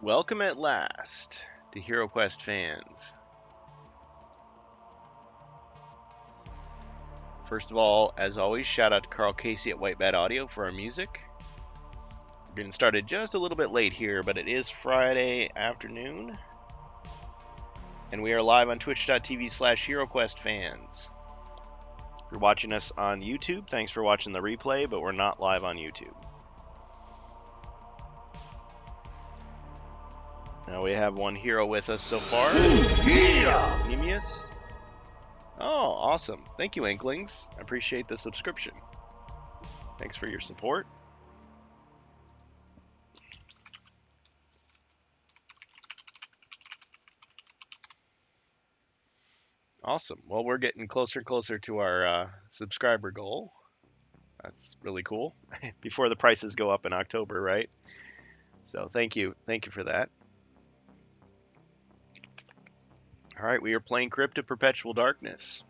Welcome at last to Hero Quest fans. First of all, as always, shout out to Carl Casey at White Bat Audio for our music. We're getting started just a little bit late here, but it is Friday afternoon, and we are live on twitch.tv/HeroQuestFans. If you're watching us on YouTube, thanks for watching the replay, but we're not live on YouTube. Now we have one hero with us so far. Nemius. Oh, awesome. Thank you, Inklings. I appreciate the subscription. Thanks for your support. Awesome. Well, we're getting closer and closer to our subscriber goal. That's really cool. Before the prices go up in October, right? So thank you for that. All right, we are playing Crypt of Perpetual Darkness.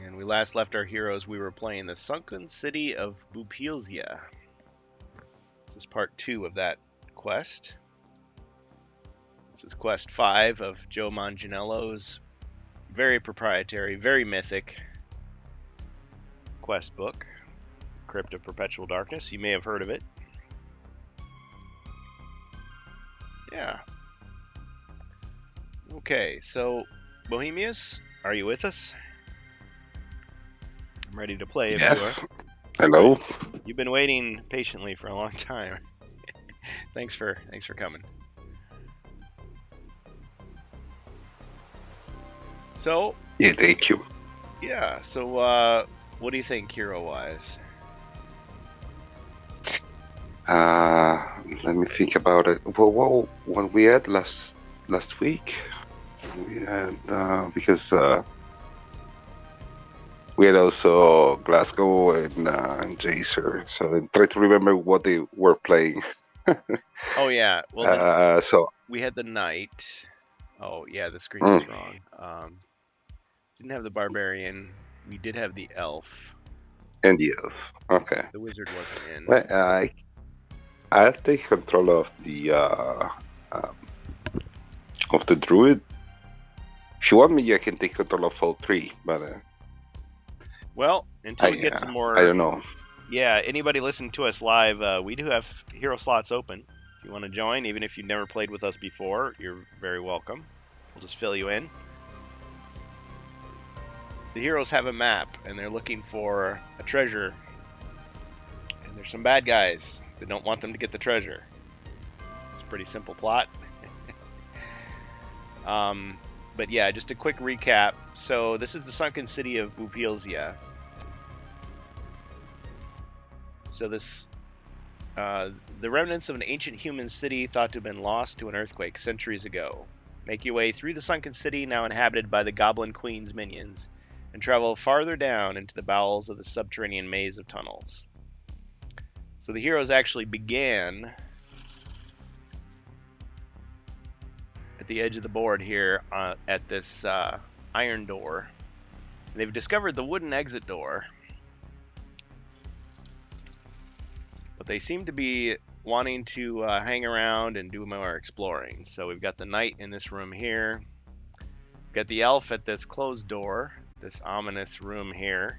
And we last left our heroes. We were playing the Sunken City of Bupilzia. This is part 2 of that quest. This is quest 5 of Joe Manganiello's very proprietary, very mythic quest book, Crypt of Perpetual Darkness. You may have heard of it. Yeah. Okay, so Bohemius, are you with us? I'm ready to play if you are. Hello. You've been waiting patiently for a long time. Thanks for coming. So, Yeah, thank you. yeah, so what do you think hero-wise? Let me think about it. Well, what we had last week, we had because we had also Glasgow and Jacer. So I try to remember what they were playing. Oh yeah, well so we had the knight. Oh yeah, the screen was wrong. Didn't have the barbarian. We did have the elf. and the elf. Okay. The wizard wasn't in. Well, I'll take control of the druid. If you want me, I can take control of all three, but well, until we get some more. I don't know. Yeah, anybody listening to us live, we do have hero slots open. If you want to join, even if you've never played with us before, you're very welcome. We'll just fill you in. The heroes have a map, and they're looking for a treasure. And there's some bad guys that don't want them to get the treasure. It's a pretty simple plot. But yeah, just a quick recap. So this is the sunken city of Bupilzia. So this, the remnants of an ancient human city thought to have been lost to an earthquake centuries ago. Make your way through the sunken city, now inhabited by the Goblin Queen's minions, and travel farther down into the bowels of the subterranean maze of tunnels. So the heroes actually began at the edge of the board here at this iron door. They've discovered the wooden exit door, but they seem to be wanting to hang around and do more exploring. So we've got the knight in this room here. We've got the elf at this closed door, this ominous room here.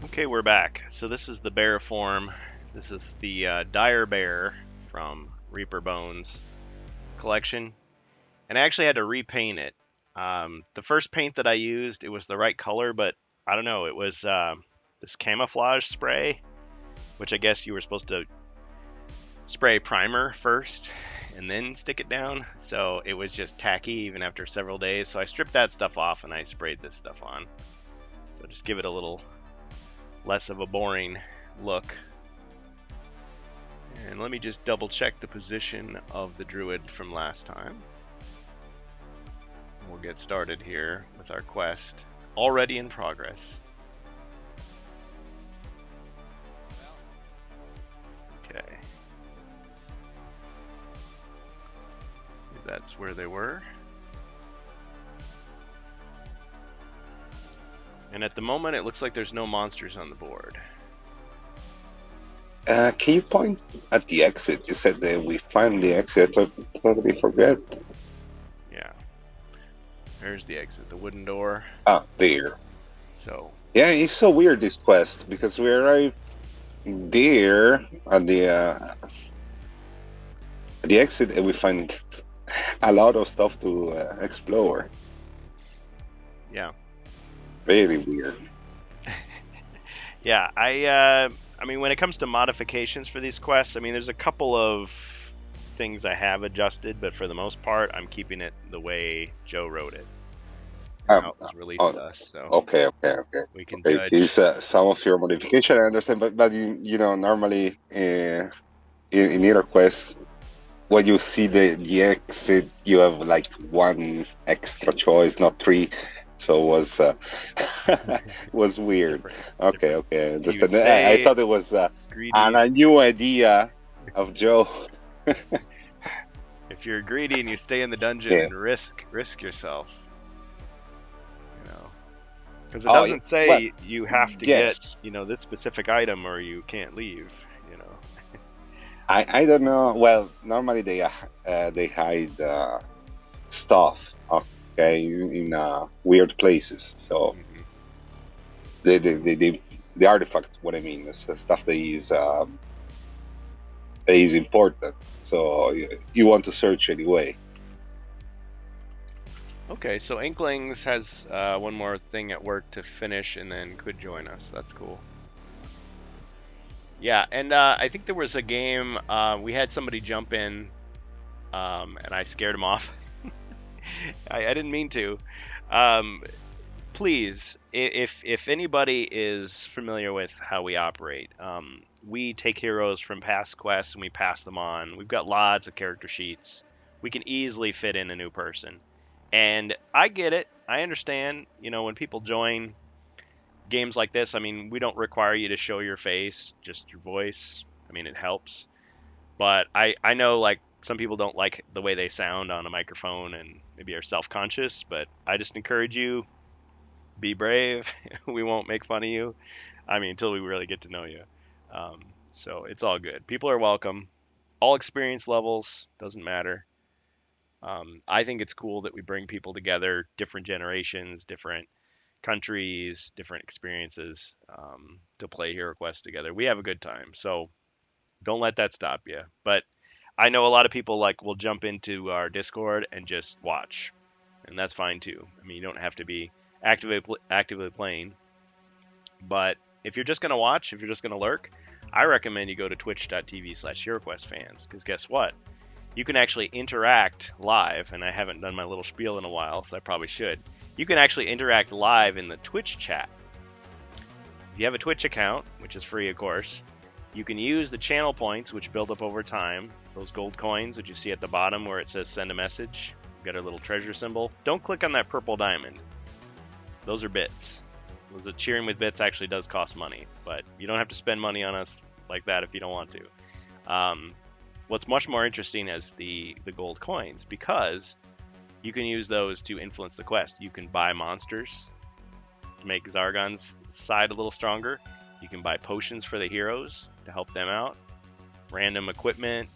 Okay, we're back. So this is the bear form. This is the dire bear from Reaper Bones collection. And I actually had to repaint it. The first paint that I used, it was the right color, but I don't know, it was this camouflage spray, which I guess you were supposed to spray primer first and then stick it down. So it was just tacky even after several days. So I stripped that stuff off and I sprayed this stuff on. So just give it a little less of a boring look. And let me just double check the position of the druid from last time. We'll get started here with our quest, already in progress. Okay. That's where they were. And at the moment, it looks like there's no monsters on the board. Can you point at the exit? You said that we find the exit. I totally forget. Yeah, there's the exit, the wooden door. Ah, there. So, Yeah, it's so weird this quest because we arrive there at the exit and we find a lot of stuff to explore. yeah. Very weird. Yeah, I mean, when it comes to modifications for these quests, I mean, there's a couple of things I have adjusted, but for the most part, I'm keeping it the way Joe wrote it and how Um, it was released oh, to us. So okay. we can Okay, judge. these some of your modification I understand, but normally in either quest when you see the exit, you have like one extra choice, not three. So it was was weird. Different, Okay, different. okay, I You would understand. I stay thought it was greedy. a new idea of Joe. If you're greedy and you stay in the dungeon Yeah. and risk yourself, you know, because it Oh, doesn't well, say you have to get, yes. this specific item or you can't leave. I don't know. Well, normally they hide stuff, okay, in weird places. So Hmm. the artifact, what I mean, is the stuff that is important. So you want to search anyway. Okay, so Inklings has one more thing at work to finish and then could join us. That's cool. Yeah, and I think there was a game we had somebody jump in, and I scared him off. I didn't mean to. Um, Please, if anybody is familiar with how we operate, we take heroes from past quests and we pass them on. We've got lots of character sheets. We can easily fit in a new person. And I get it. I understand, when people join games like this, I mean, we don't require you to show your face, just your voice. I mean, it helps. But I know, like, some people don't like the way they sound on a microphone and maybe are self conscious, but I just encourage you, be brave. We won't make fun of you. I mean, until we really get to know you. Um, so it's all good. People are welcome. All experience levels, doesn't matter. I think it's cool that we bring people together, different generations, different countries, different experiences, to play Hero Quest together. We have a good time. So don't let that stop you. But I know a lot of people like will jump into our Discord and just watch, and that's fine too. I mean, you don't have to be actively playing. But if you're just going to watch, if you're just going to lurk, I recommend you go to twitch.tv/HeroQuestFans, because guess what? You can actually interact live, and I haven't done my little spiel in a while, so I probably should. You can actually interact live in the Twitch chat. If you have a Twitch account, which is free, of course, you can use the channel points, which build up over time, those gold coins that you see at the bottom where it says send a message. You've got a little treasure symbol. Don't click on that purple diamond. Those are bits. The cheering with bits actually does cost money, but you don't have to spend money on us like that if you don't want to. What's much more interesting is the gold coins, because you can use those to influence the quest. You can buy monsters to make Zargon's side a little stronger. You can buy potions for the heroes to help them out, random equipment.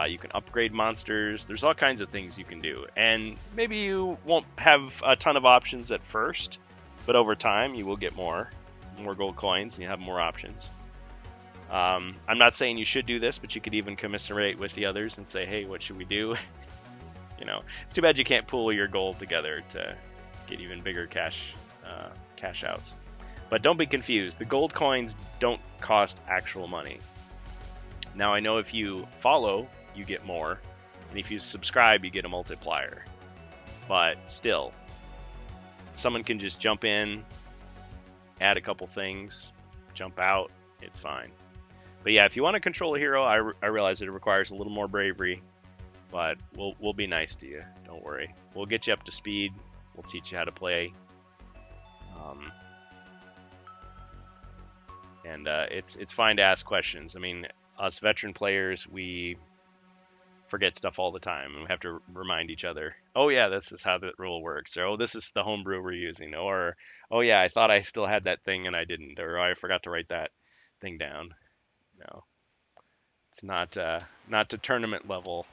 You can upgrade monsters. There's all kinds of things you can do. And maybe you won't have a ton of options at first, but over time you will get more gold coins and you have more options. I'm not saying you should do this, but you could even commiserate with the others and say, hey, what should we do? It's too bad you can't pool your gold together to get even bigger cash outs. But don't be confused. The gold coins don't cost actual money. Now, I know if you follow, you get more, and if you subscribe, you get a multiplier. But still, someone can just jump in, add a couple things, jump out, it's fine. But yeah, if you want to control a hero, I realize that it requires a little more bravery, but we'll be nice to you. Don't worry. We'll get you up to speed. We'll teach you how to play. Um, and it's fine to ask questions. I mean, us veteran players, we forget stuff all the time, and we have to remind each other. Oh yeah, this is how the rule works, or oh, this is the homebrew we're using, or oh yeah, I thought I still had that thing and I didn't, or I forgot to write that thing down. No, it's not to tournament level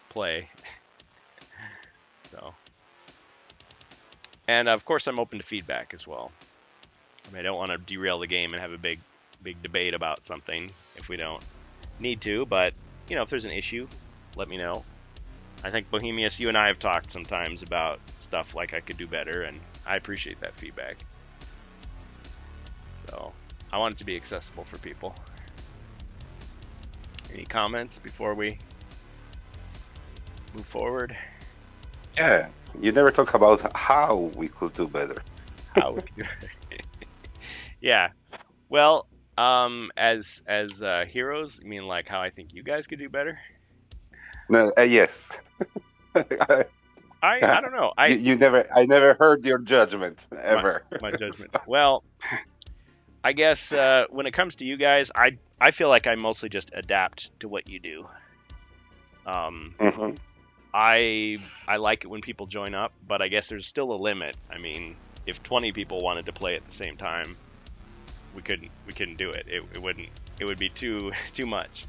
play. So, and of course, I'm open to feedback as well. I mean, I don't want to derail the game and have a big debate about something if we don't need to. But if there's an issue, let me know. I think Bohemius, you and I have talked sometimes about stuff like I could do better, and I appreciate that feedback. So I want it to be accessible for people. Any comments before we move forward? Yeah, you never talk about how we could do better. How would you? Yeah. Well, as heroes, you mean like how I think you guys could do better? No, yes. I don't know. I never heard your judgment ever. My judgment. Well, I guess when it comes to you guys, I feel like I mostly just adapt to what you do. Mm-hmm. I like it when people join up, but I guess there's still a limit. I mean, if 20 people wanted to play at the same time, we couldn't do it. It would be too much.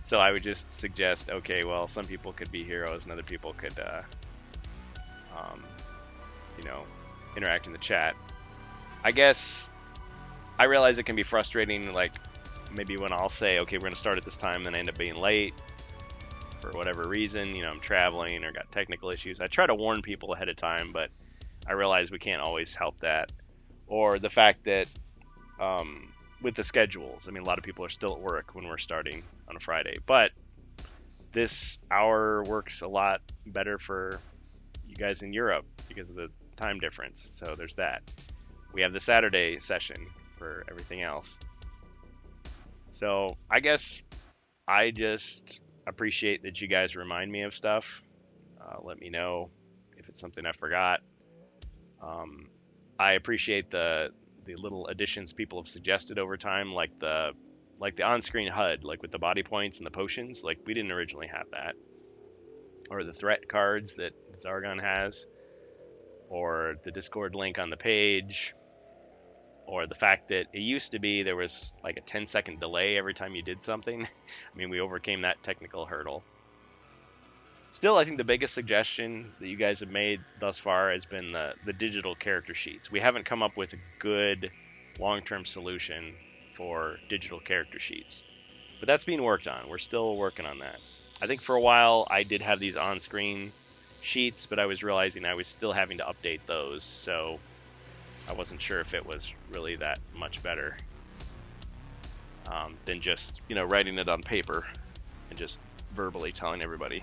So I would just suggest, okay, well, some people could be heroes and other people could interact in the chat. I guess I realize it can be frustrating, like maybe when I'll say, okay, we're going to start at this time, then I end up being late for whatever reason, I'm traveling or got technical issues. I try to warn people ahead of time, but I realize we can't always help that. Or the fact that with the schedules, I mean, a lot of people are still at work when we're starting on a Friday, but this hour works a lot better for you guys in Europe because of the time difference. So there's that. We have the Saturday session for everything else. So I guess I just appreciate that you guys remind me of stuff. Let me know if it's something I forgot. I appreciate the little additions people have suggested over time, like the on-screen HUD, like with the body points and the potions. Like we didn't originally have that, or the threat cards that Zargon has, or the Discord link on the page, or the fact that it used to be there was like a 10-second delay every time you did something. I mean, we overcame that technical hurdle. Still, I think the biggest suggestion that you guys have made thus far has been the digital character sheets. We haven't come up with a good long-term solution for digital character sheets, but that's being worked on. We're still working on that. I think for a while I did have these on-screen sheets, but I was realizing I was still having to update those, so I wasn't sure if it was really that much better than just writing it on paper and just verbally telling everybody.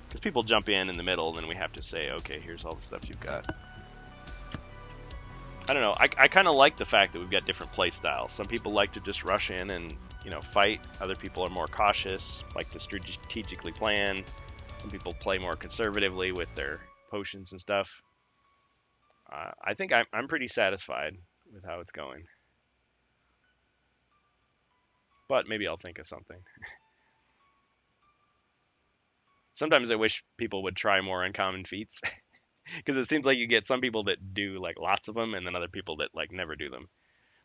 Because people jump in the middle, and then we have to say, okay, here's all the stuff you've got. I don't know. I kind of like the fact that we've got different play styles. Some people like to just rush in and fight. Other people are more cautious, like to strategically plan. Some people play more conservatively with their potions and stuff. I think I'm pretty satisfied with how it's going. But maybe I'll think of something. Sometimes I wish people would try more uncommon feats, because it seems like you get some people that do like lots of them and then other people that like never do them.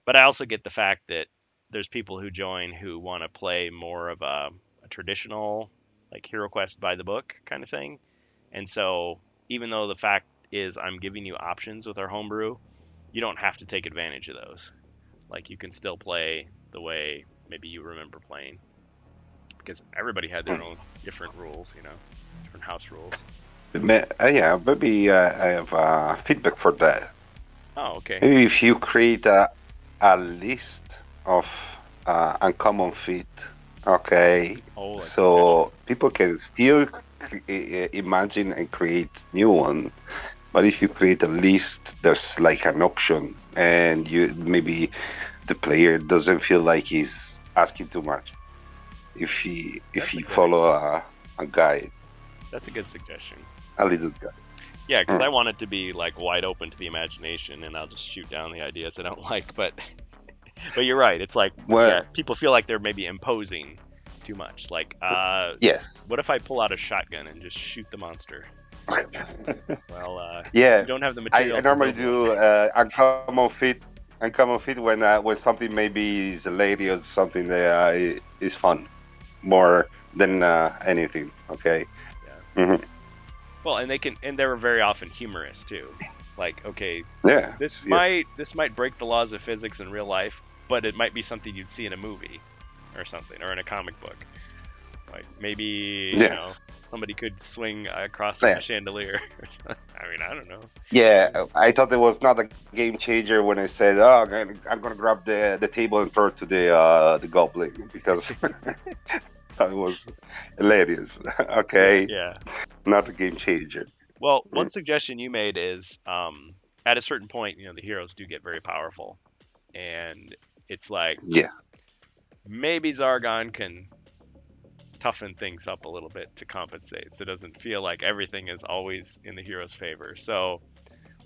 But I also get the fact that there's people who join who want to play more of a traditional like Hero Quest by the book kind of thing. And so even though the fact is I'm giving you options with our homebrew, you don't have to take advantage of those. Like you can still play the way maybe you remember playing. Because everybody had their own different rules, different house rules. Yeah, maybe I have feedback for that. Oh, okay. Maybe if you create a list of uncommon feat, okay, so people can still imagine and create new one. But if you create a list, there's like an option, and maybe the player doesn't feel like he's asking too much. If he follow a guide. That's a good suggestion. A little guide. Yeah, because I want it to be like wide open to the imagination, and I'll just shoot down the ideas I don't like. But you're right. It's like people feel like they're maybe imposing too much. Like, yes. What if I pull out a shotgun and just shoot the monster? Well, yeah. you don't have the material. I normally do uncommon feat uncommon feat when something maybe is a lady or something that is fun more than anything. Okay. Yeah. Hmm. Well, and they were very often humorous too. Like, okay, Yeah. Yes. this might break the laws of physics in real life, but it might be something you'd see in a movie or something, or in a comic book. Like maybe, you Yes. know, somebody could swing across from Yeah. a chandelier or something. I mean, I don't know. Yeah. I thought it was not a game changer when I said, "Oh, I'm gonna grab the table and throw it to the goblin," because that was hilarious. Yeah, Okay, yeah. not a game changer. Well, one Mm. suggestion you made is at a certain point, you know, the heroes do get very powerful, and it's like Yeah. maybe Zargon can toughen things up a little bit to compensate, so it doesn't feel like everything is always in the hero's favor. So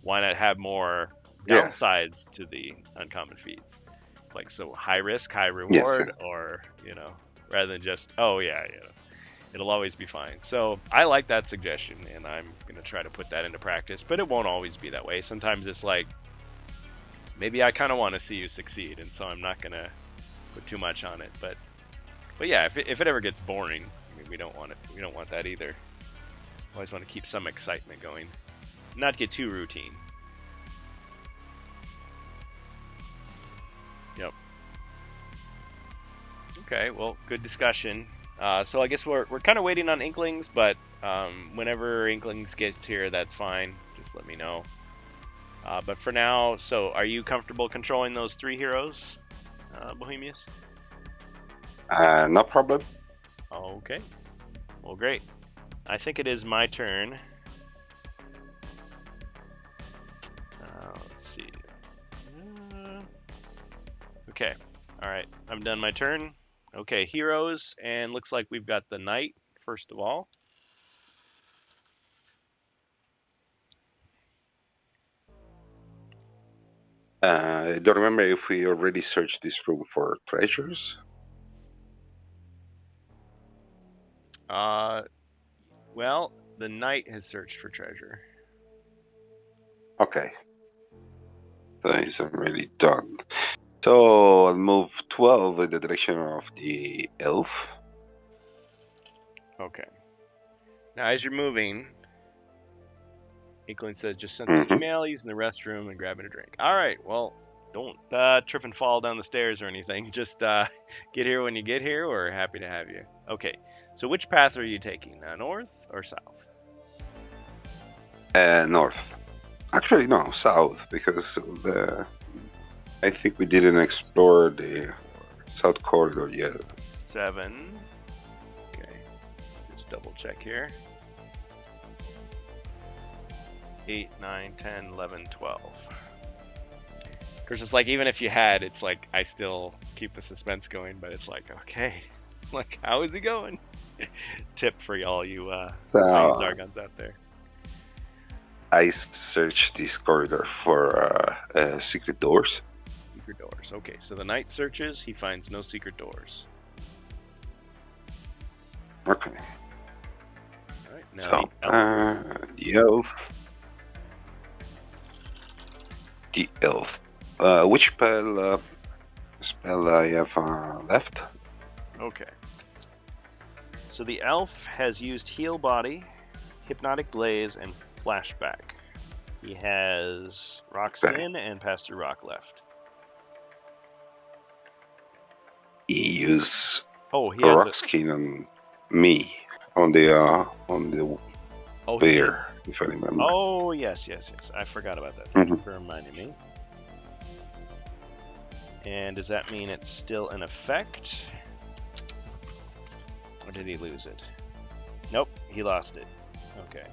why not have more Yes. downsides to the uncommon feats? Like, so high risk, high Yes. reward, or, you know, rather than just, oh yeah, you know, it'll always be fine. So I like that suggestion, and I'm gonna try to put that into practice. But it won't always be that way. Sometimes it's like, maybe I kind of want to see you succeed, and so I'm not gonna put too much on it. But yeah, if it ever gets boring, I mean, we don't want it. We don't want that either. Always want to keep some excitement going, not get too routine. Yep. Okay. Well, good discussion. So I guess we're kind of waiting on Inklings, but whenever Inklings gets here, that's fine. Just let me know. But for now, so are you comfortable controlling those three heroes, Bohemius? No problem. Okay. Well, great. I think it is my turn. Let's see. Uh, okay. All right. I've done my turn. Okay, heroes, and looks like we've got the knight first of all. I don't remember if we already searched this room for treasures. Uh, well, the knight has searched for treasure. Okay, that is already done. So I'll move 12 in the direction of the elf. Okay. Now, as you're moving, Inkling says, just sent the Hmm. email, using the restroom, and grabbing a drink. All right, well, don't trip and fall down the stairs or anything. Just get here when you get here. We're happy to have you. Okay, so which path are you taking? North or south? North. Actually, no, south, because I think we didn't explore the south corridor yet. 7. Okay, just double check here. 8, 9, 10, 11, 12. Because it's like, even if you had, it's like, I still keep the suspense going, but it's like, okay, like, how is he going? Tip for all you So Zargons out there. I searched this corridor for secret doors. Secret doors. Okay, so the knight searches, he finds no secret doors. Okay. All right, now So the elf. the elf. The elf. Which spell I have left? Okay. So the elf has used Heal Body, Hypnotic Blaze, and Flashback. He has Rock Okay. Skin and Pass Through Rock left. He used Oh, he has rock skin on me on the oh, bear, if I remember. Oh, yes. I forgot about that. Thank you for reminding me. And does that mean it's still in effect? Or did he lose it? Nope, he lost it. Okay.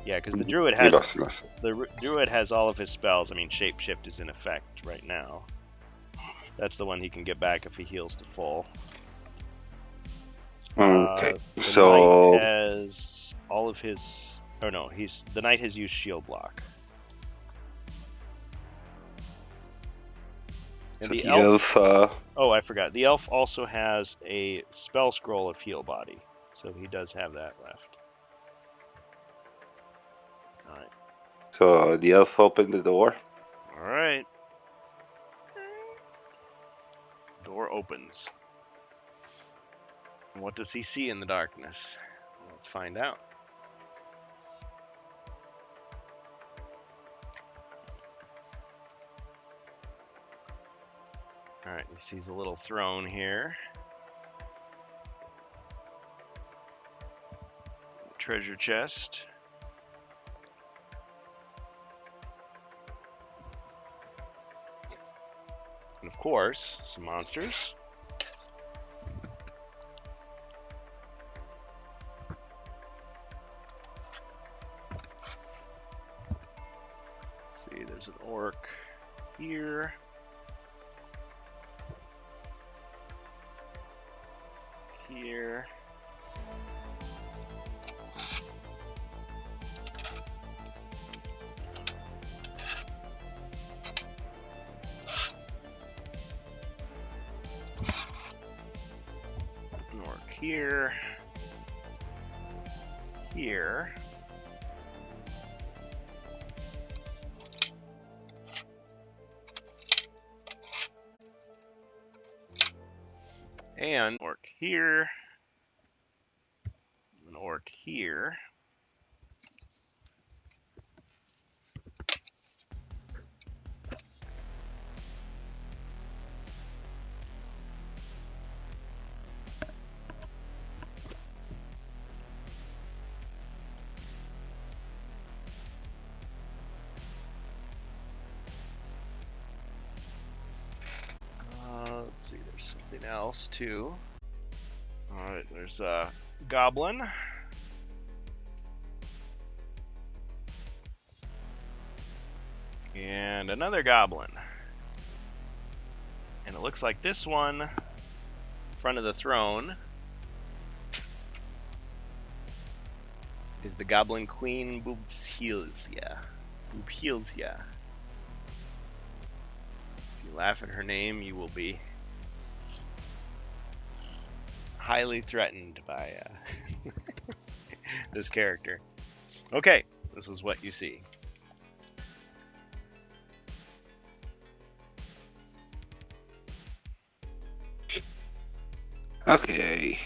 Yeah, because the druid He has lost. the druid has all of his spells. I mean, shapeshift is in effect right now. That's the one he can get back if he heals to full. Okay. The So knight has all of his. Oh no, the knight has used shield block. And the elf. Oh, I forgot. The elf also has a spell scroll of heal body, so he does have that left. All right. So the elf opened the door. All right. Door opens. What does he see in the darkness? Let's find out. Alright, he sees a little throne here. Treasure chest. And of course, some monsters. Let's see, there's an orc here. Here. An orc here. Here. And orc here. An orc here. Let's see, there's something else too. Alright, there's a goblin. And another goblin. And it looks like this one, in front of the throne, is the Goblin Queen Boobheelsia. Boobheelsia. If you laugh at her name, you will be highly threatened by this character. Okay, this is what you see. Okay.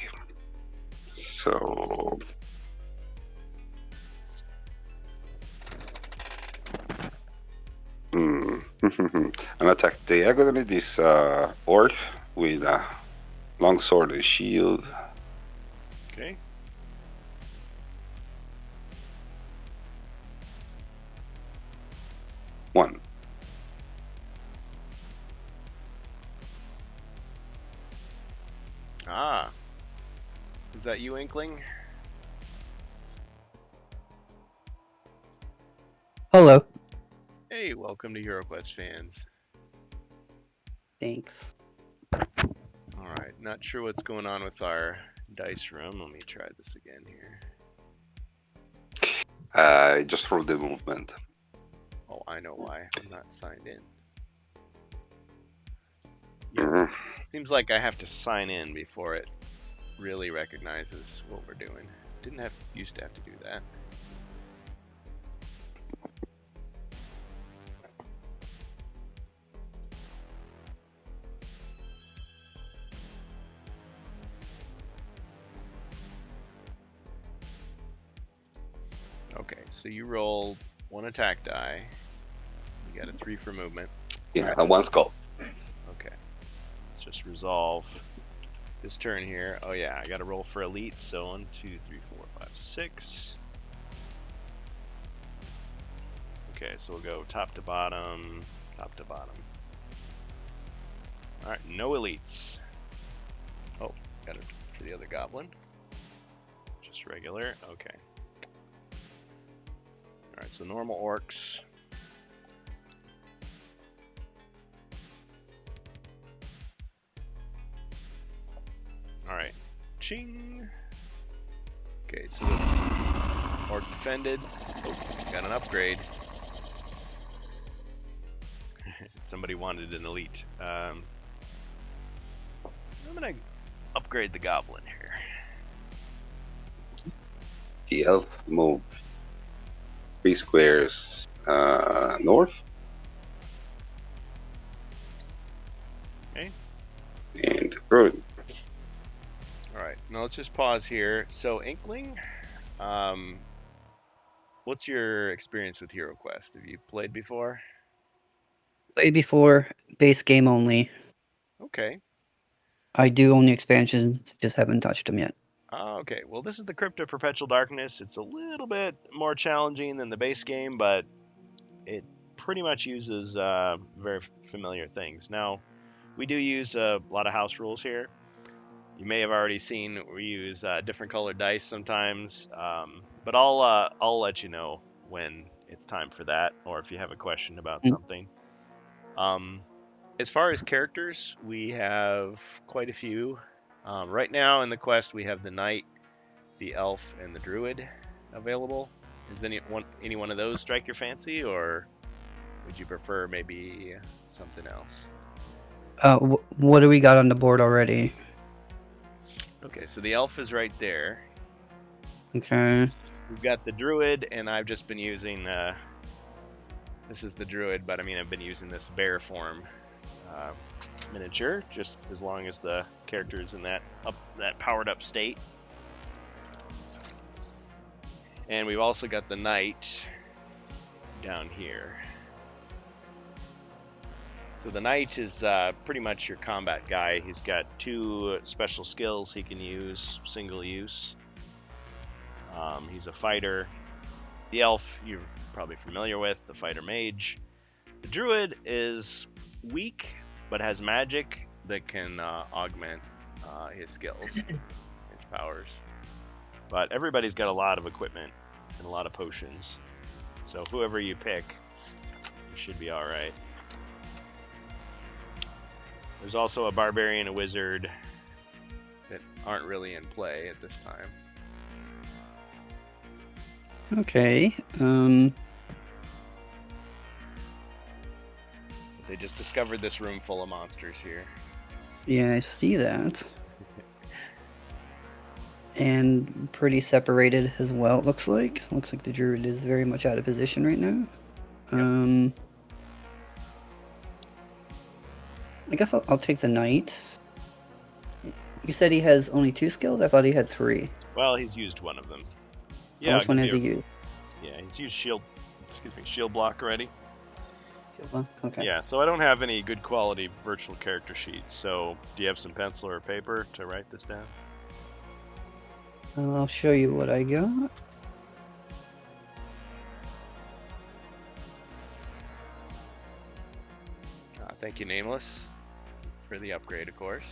So an attack diagonally this orc with a long sword and shield. Okay. One. Ah. Is that you, Inkling? Hello. Hey, welcome to HeroQuest fans. Thanks. Alright, not sure what's going on with our dice room. Let me try this again here. I just rolled the movement. Oh, I know why. I'm not signed in. Seems like I have to sign in before it really recognizes what we're doing. Used to have to do that. Okay, so you rolled one attack die. You got a 3 for movement. Yeah, and one skull. Okay. Let's just resolve this turn here. Oh yeah, I gotta roll for elite. So 1, 2, 3, 4, 5, 6. Okay, so we'll go top to bottom, top to bottom. Alright, no elites. Oh, got it for the other goblin. Just regular, okay. Alright, so normal orcs. Alright, ching! Okay, so the orc defended. Oh, got an upgrade. Somebody wanted an elite. I'm gonna upgrade the goblin here. The elf move 3 squares north. Okay. Good. All right, now let's just pause here. So, Inkling, um, what's your experience with Hero Quest? Have you played before? Played before, base game only. Okay. I do own the expansions, just haven't touched them yet. Okay. Well, this is the Crypt of Perpetual Darkness. It's a little bit more challenging than the base game, but it pretty much uses very familiar things. Now, we do use a lot of house rules here. You may have already seen we use different colored dice sometimes, but I'll let you know when it's time for that, or if you have a question about something. As far as characters, we have quite a few. Right now in the quest, we have the knight, the elf, and the druid available. Does any one of those strike your fancy, or would you prefer maybe something else? What do we got on the board already? Okay, so the elf is right there. Okay. We've got the druid, and I've just been using. This is the druid, but I mean I've been using this bear form miniature just as long as the character is in that powered up state. And we've also got the knight down here. So the knight is pretty much your combat guy. He's got 2 special skills he can use, single use. He's a fighter. The elf you're probably familiar with, the fighter mage. The druid is weak, but has magic that can augment his skills, his powers. But everybody's got a lot of equipment and a lot of potions. So whoever you pick, you should be alright. There's also a barbarian, a wizard that aren't really in play at this time. Okay. They just discovered this room full of monsters here. Yeah, I see that. And pretty separated as well, it looks like. Looks like the druid is very much out of position right now. Yep. I guess I'll take the knight. You said he has only 2 skills? I thought he had 3. Well, he's used one of them. Yeah, which one has he used? Yeah, he's used shield block already. Okay. Yeah, so I don't have any good quality virtual character sheets. So, do you have some pencil or paper to write this down? I'll show you what I got. Thank you, Nameless, for the upgrade, of course.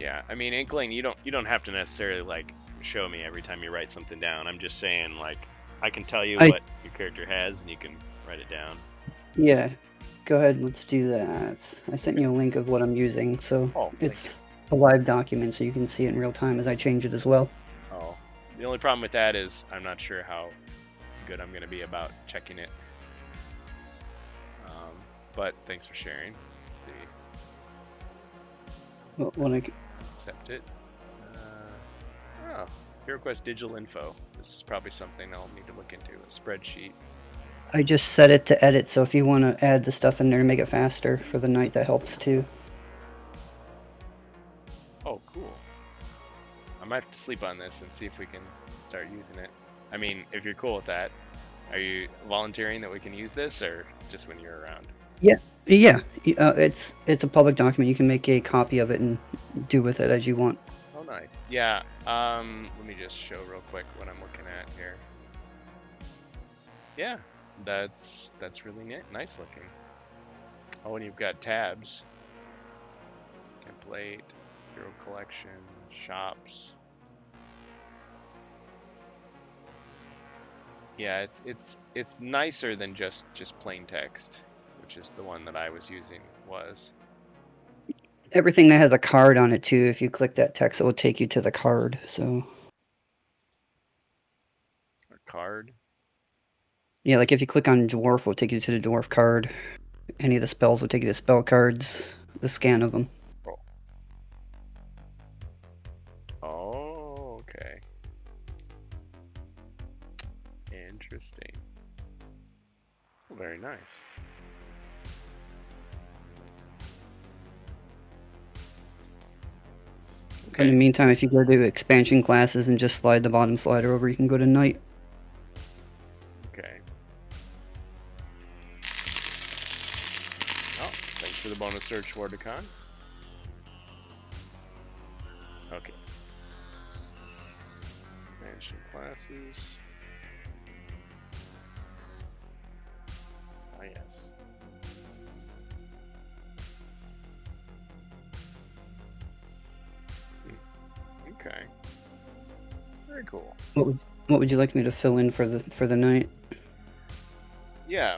Yeah, I mean, Inkling, you don't have to necessarily like show me every time you write something down. I'm just saying, like, I can tell you what your character has, and you can write it down. Yeah, go ahead. Let's do that. I sent you a link of what I'm using, so it's a live document, so you can see it in real time as I change it as well. Oh, the only problem with that is I'm not sure how good I'm going to be about checking it. But thanks for sharing. When I accept it. HeroQuest digital info. This is probably something I'll need to look into. A spreadsheet. I just set it to edit, so if you want to add the stuff in there to make it faster for the night, that helps too. Oh, cool. I might have to sleep on this and see if we can start using it. I mean, if you're cool with that, are you volunteering that we can use this, or just when you're around? Yeah, it's a public document. You can make a copy of it and do with it as you want. Oh, nice. Yeah. Let me just show real quick what I'm looking at here. Yeah, that's really nice looking. Oh, and you've got tabs. Template, hero collection, shops. Yeah, it's nicer than just plain text, which is the one that I was using was. Everything that has a card on it too, if you click that text, it will take you to the card, so. A card? Yeah, like if you click on dwarf, it will take you to the dwarf card. Any of the spells will take you to spell cards, the scan of them. Oh. nice. In the meantime, if you go to expansion classes and just slide the bottom slider over, you can go to Knight. Okay. Oh, thanks for the bonus search, Wardicon. Okay. Expansion classes. Ah, yes. Okay. Very cool. What would you like me to fill in for the night? Yeah.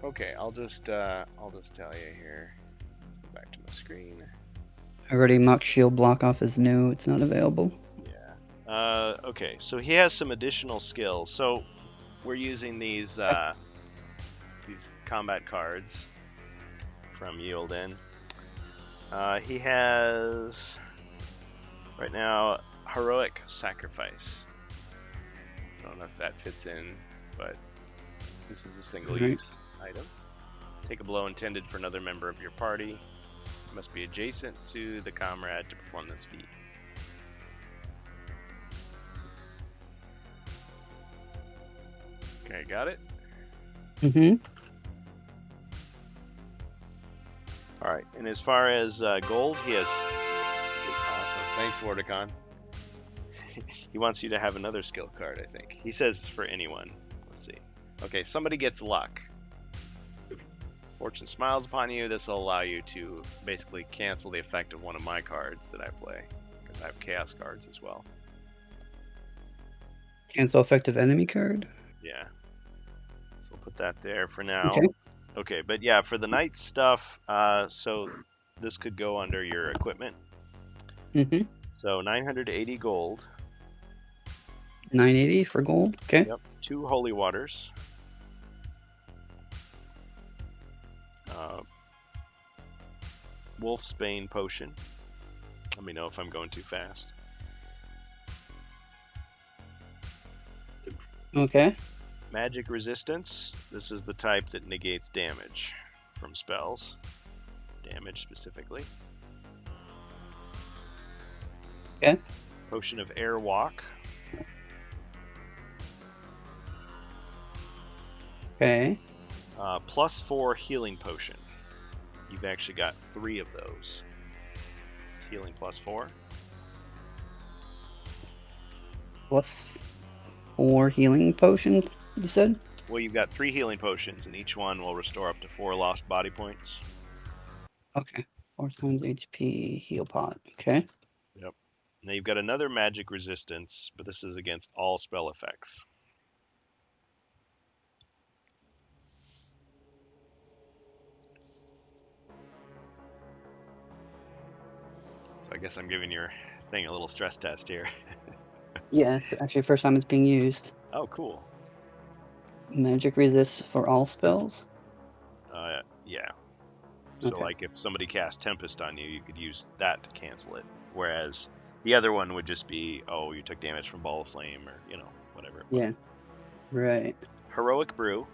Okay, I'll just tell you here. Go back to my screen. I already mocked shield block off as new. It's not available. Yeah. Okay, so he has some additional skills. So we're using these combat cards from Yielden. He has right now heroic sacrifice. I don't know if that fits in, but this is a single-use item. Take a blow intended for another member of your party. It must be adjacent to the comrade to perform this feat. Okay, got it? Mm-hmm. Alright, and as far as gold, he has... Awesome. Thanks, Wardicon. He wants you to have another skill card, I think. He says for anyone. Let's see. Okay, somebody gets luck. Fortune smiles upon you. This will allow you to basically cancel the effect of one of my cards that I play. Because I have chaos cards as well. Cancel effective enemy card? Yeah. So we'll put that there for now. Okay. Okay, but yeah, for the knight stuff, so this could go under your equipment. Mm-hmm. So 980 gold. 980 for gold. Okay. Yep. 2 holy waters. Wolfsbane potion. Let me know if I'm going too fast. Okay. Magic resistance. This is the type that negates damage from spells. Damage specifically. Okay. Potion of Airwalk. Okay. +4 healing potion. You've actually got 3 of those. Healing +4. +4 healing potions, you said? Well, you've got 3 healing potions, and each one will restore up to 4 lost body points. Okay. 4 times HP heal pot. Okay. Yep. Now you've got another magic resistance, but this is against all spell effects. So I guess I'm giving your thing a little stress test here. Yeah, it's actually the first time it's being used. Oh, cool. Magic resist for all spells? Yeah. So Okay. like if somebody cast Tempest on you, you could use that to cancel it. Whereas the other one would just be, oh, you took damage from Ball of Flame or, whatever. Yeah. Right. Heroic Brew.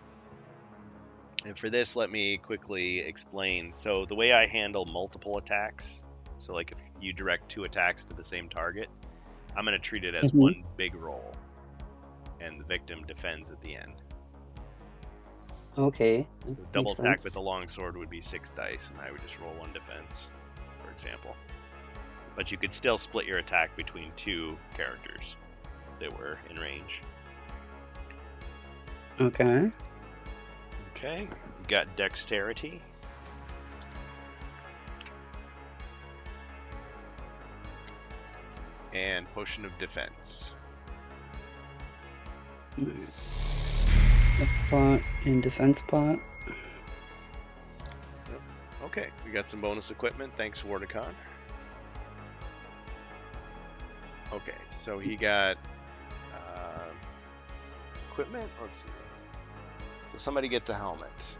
And for this, let me quickly explain. So the way I handle multiple attacks, so like if you direct 2 attacks to the same target, I'm going to treat it as one big roll. And the victim defends at the end. Okay. So double attack with the longsword would be 6 dice, and I would just roll 1 defense, for example. But you could still split your attack between 2 characters that were in range. Okay. Okay, we've got Dexterity. And Potion of Defense. Dex pot and defense pot. Okay, we got some bonus equipment. Thanks, Wardicon. Okay, so he got equipment. Let's see. So somebody gets a helmet.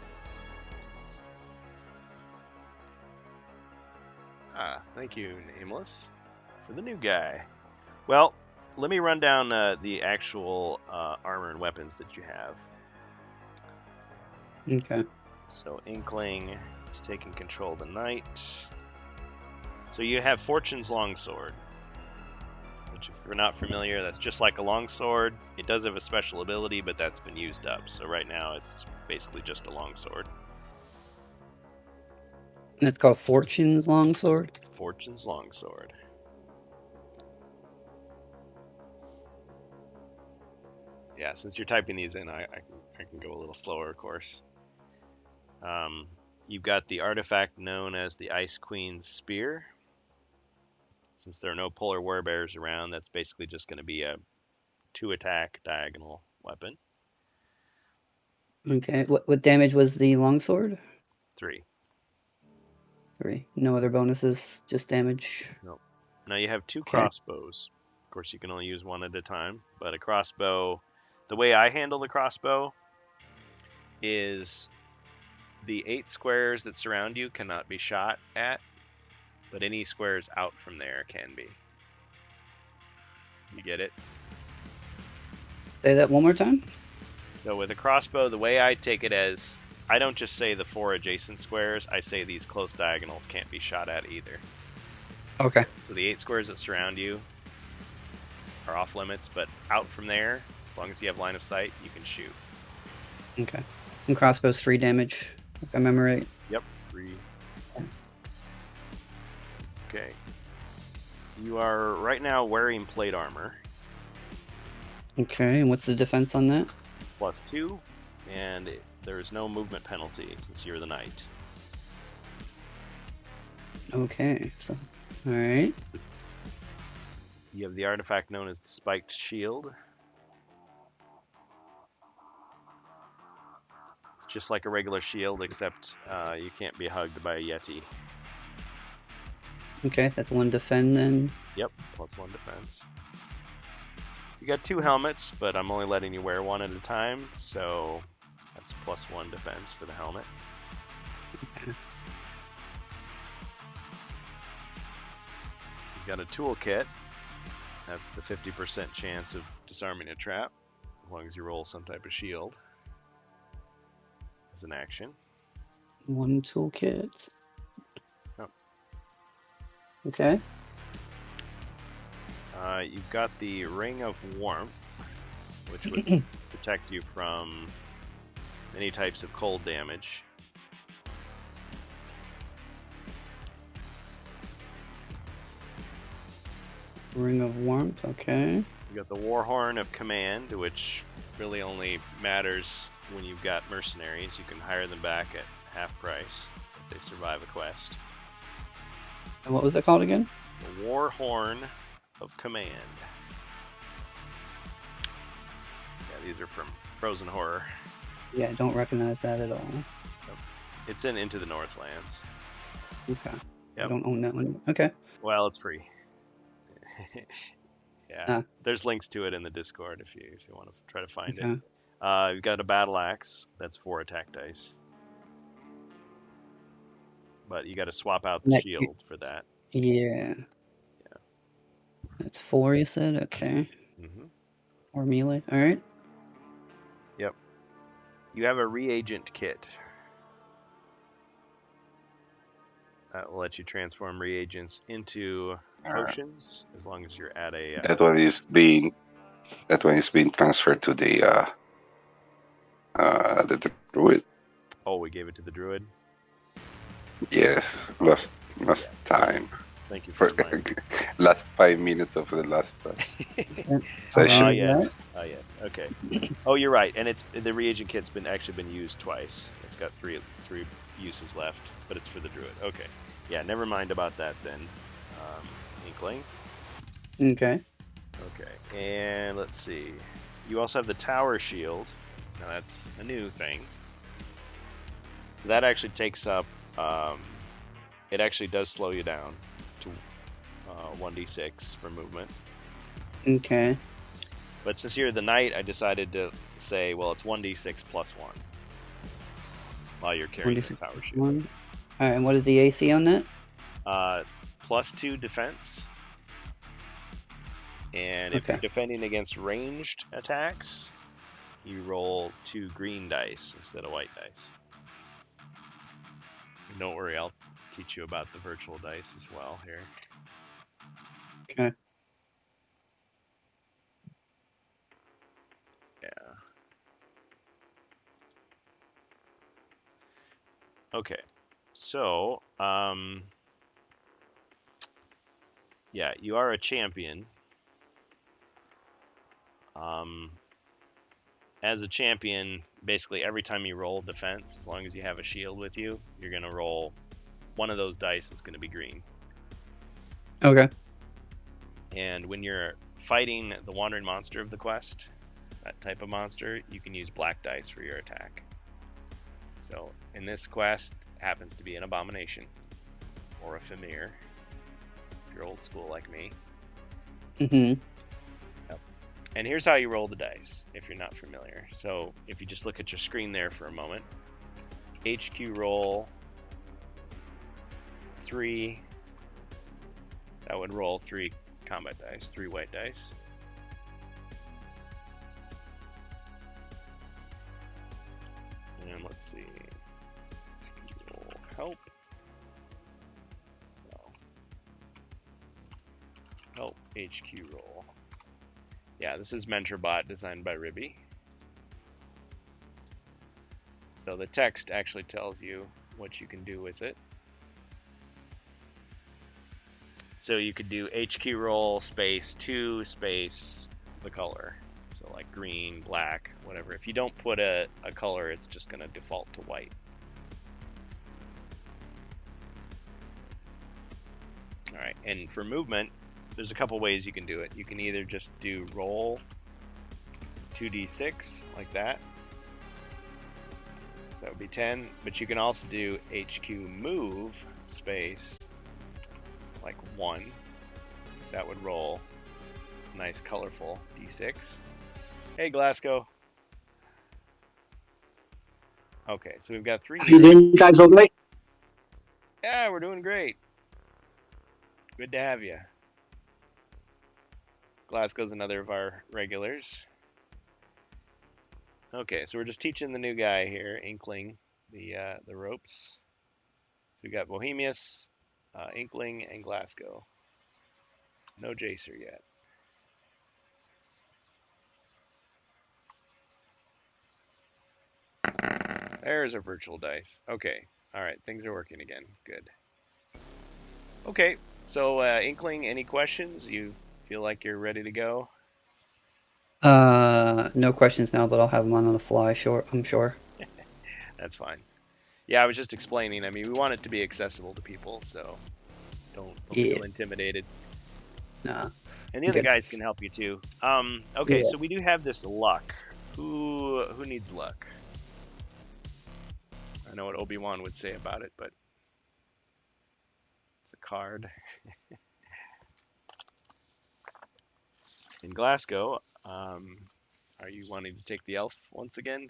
Thank you, Nameless, for the new guy. Well, let me run down the actual armor and weapons that you have. Okay. So Inkling is taking control of the knight. So you have Fortune's Longsword, which if you're not familiar, that's just like a longsword. It does have a special ability, but that's been used up. So right now it's basically just a longsword. And it's called Fortune's Longsword? Fortune's Longsword. Yeah, since you're typing these in, I can go a little slower, of course. You've got the artifact known as the Ice Queen's Spear. Since there are no polar werebears around, that's basically just going to be a 2-attack diagonal weapon. Okay. What damage was the longsword? 3. 3. No other bonuses, just damage. Nope. Now you have 2 Okay. crossbows. Of course, you can only use one at a time, but a crossbow, the way I handle the crossbow is the 8 squares that surround you cannot be shot at, but any squares out from there can be. You get it? Say that one more time. So with a crossbow, the way I take it as, I don't just say the 4 adjacent squares, I say these close diagonals can't be shot at either. Okay. So the 8 squares that surround you are off limits, but out from there, as long as you have line of sight, you can shoot. Okay. And crossbow's 3 damage, if I remember right. Yep, 3. Okay. You are right now wearing plate armor. Okay, and what's the defense on that? +2, and there is no movement penalty since you're the knight. Okay, so, alright. You have the artifact known as the Spiked Shield. It's just like a regular shield, except you can't be hugged by a Yeti. Okay, that's 1 defend then. Yep, +1 defense. You got 2 helmets, but I'm only letting you wear one at a time, so that's +1 defense for the helmet. Okay. You've got a toolkit. That's the 50% chance of disarming a trap, as long as you roll some type of shield as an action. 1 toolkit. Oh. Okay. You've got the Ring of Warmth, which would protect you from any types of cold damage. Ring of Warmth, okay. You got the Warhorn of Command, which really only matters when you've got mercenaries. You can hire them back at half price if they survive a quest. And what was that called again? The Warhorn of Command. Yeah, these are from Frozen Horror. Yeah, I don't recognize that at all. It's in Into the Northlands. Okay. Yep. I don't own that one. Okay. Well, it's free. Yeah, Ah. There's links to it in the Discord if you want to try to find Okay. it. You've got a battle axe. That's 4 attack dice, but you got to swap out the Next- shield for that. Yeah. That's 4, you said? Okay. Mm-hmm. Or melee. Alright. Yep. You have a reagent kit that will let you transform reagents into potions as long as you're at a. That one is being transferred to the druid. Oh, we gave it to the druid. Yes, last time. Thank you For for reminding. last 5 minutes of the last Oh session. yeah. Oh yeah. Okay. Oh, you're right. And the reagent kit's been used twice. It's got three uses left, but it's for the druid. Okay. Yeah. Never mind about that then. Inkling. Okay. Okay. And let's see. You also have the tower shield. Now that's a new thing. That actually takes up. It actually does slow you down to 1d6 for movement. Okay. But since you're the knight, I decided to say, well, it's 1d6 plus 1 while you're carrying the power shield. Alright, and what is the AC on that? +2 defense. And if you're defending against ranged attacks, you roll 2 green dice instead of white dice. And don't worry, I'll teach you about the virtual dice as well here. Okay. Yeah. Okay. So, yeah, you are a champion. As a champion, basically every time you roll defense, as long as you have a shield with you, you're going to roll one of those dice is going to be green. Okay. And when you're fighting the wandering monster of the quest, that type of monster, you can use black dice for your attack. So in this quest, happens to be an abomination or a Fimir, if you're old school like me. Mm-hmm. Yep. And here's how you roll the dice if you're not familiar. So if you just look at your screen there for a moment, HQ roll 3. That would roll 3 combat dice, 3 white dice. And let's see. Roll help. No. Help HQ roll. Yeah, this is MentorBot designed by Ribby. So the text actually tells you what you can do with it. So you could do HQ roll space 2 space the color. So like green, black, whatever. If you don't put a color, it's just going to default to white. Alright, and for movement, there's a couple ways you can do it. You can either just do roll 2d6 like that. So that would be 10. But you can also do HQ move space like 1. That would roll a nice colorful d6. Hey Glasgow. Okay, so we've got 3 How you doing, guys? All right? Yeah, we're doing great. Good to have you. Glasgow's another of our regulars. Okay, so we're just teaching the new guy here, Inkling, the ropes. So we got Bohemius, Inkling, and Glasgow. No Jacer yet. There's our virtual dice. Okay, alright, things are working again. Good. Okay, so Inkling, any questions? You feel like you're ready to go? No questions now, but I'll have them on the fly, I'm sure. That's fine. Yeah, I was just explaining. I mean, we want it to be accessible to people, so don't feel intimidated. Nah. And the other guys can help you too. Okay, so we do have this luck. Who needs luck? I know what Obi-Wan would say about it, but it's a card. In Glasgow, are you wanting to take the elf once again?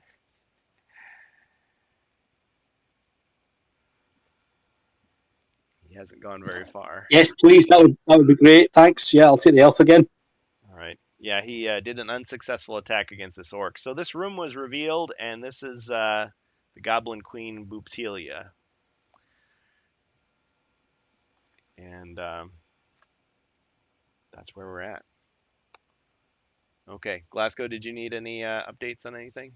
He hasn't gone very far. Yes, please. That would be great. Thanks. Yeah, I'll take the elf again. All right. Yeah, he did an unsuccessful attack against this orc. So this room was revealed, and this is the Goblin Queen Booptelia. And that's where we're at. Okay, Glasgow, did you need any updates on anything?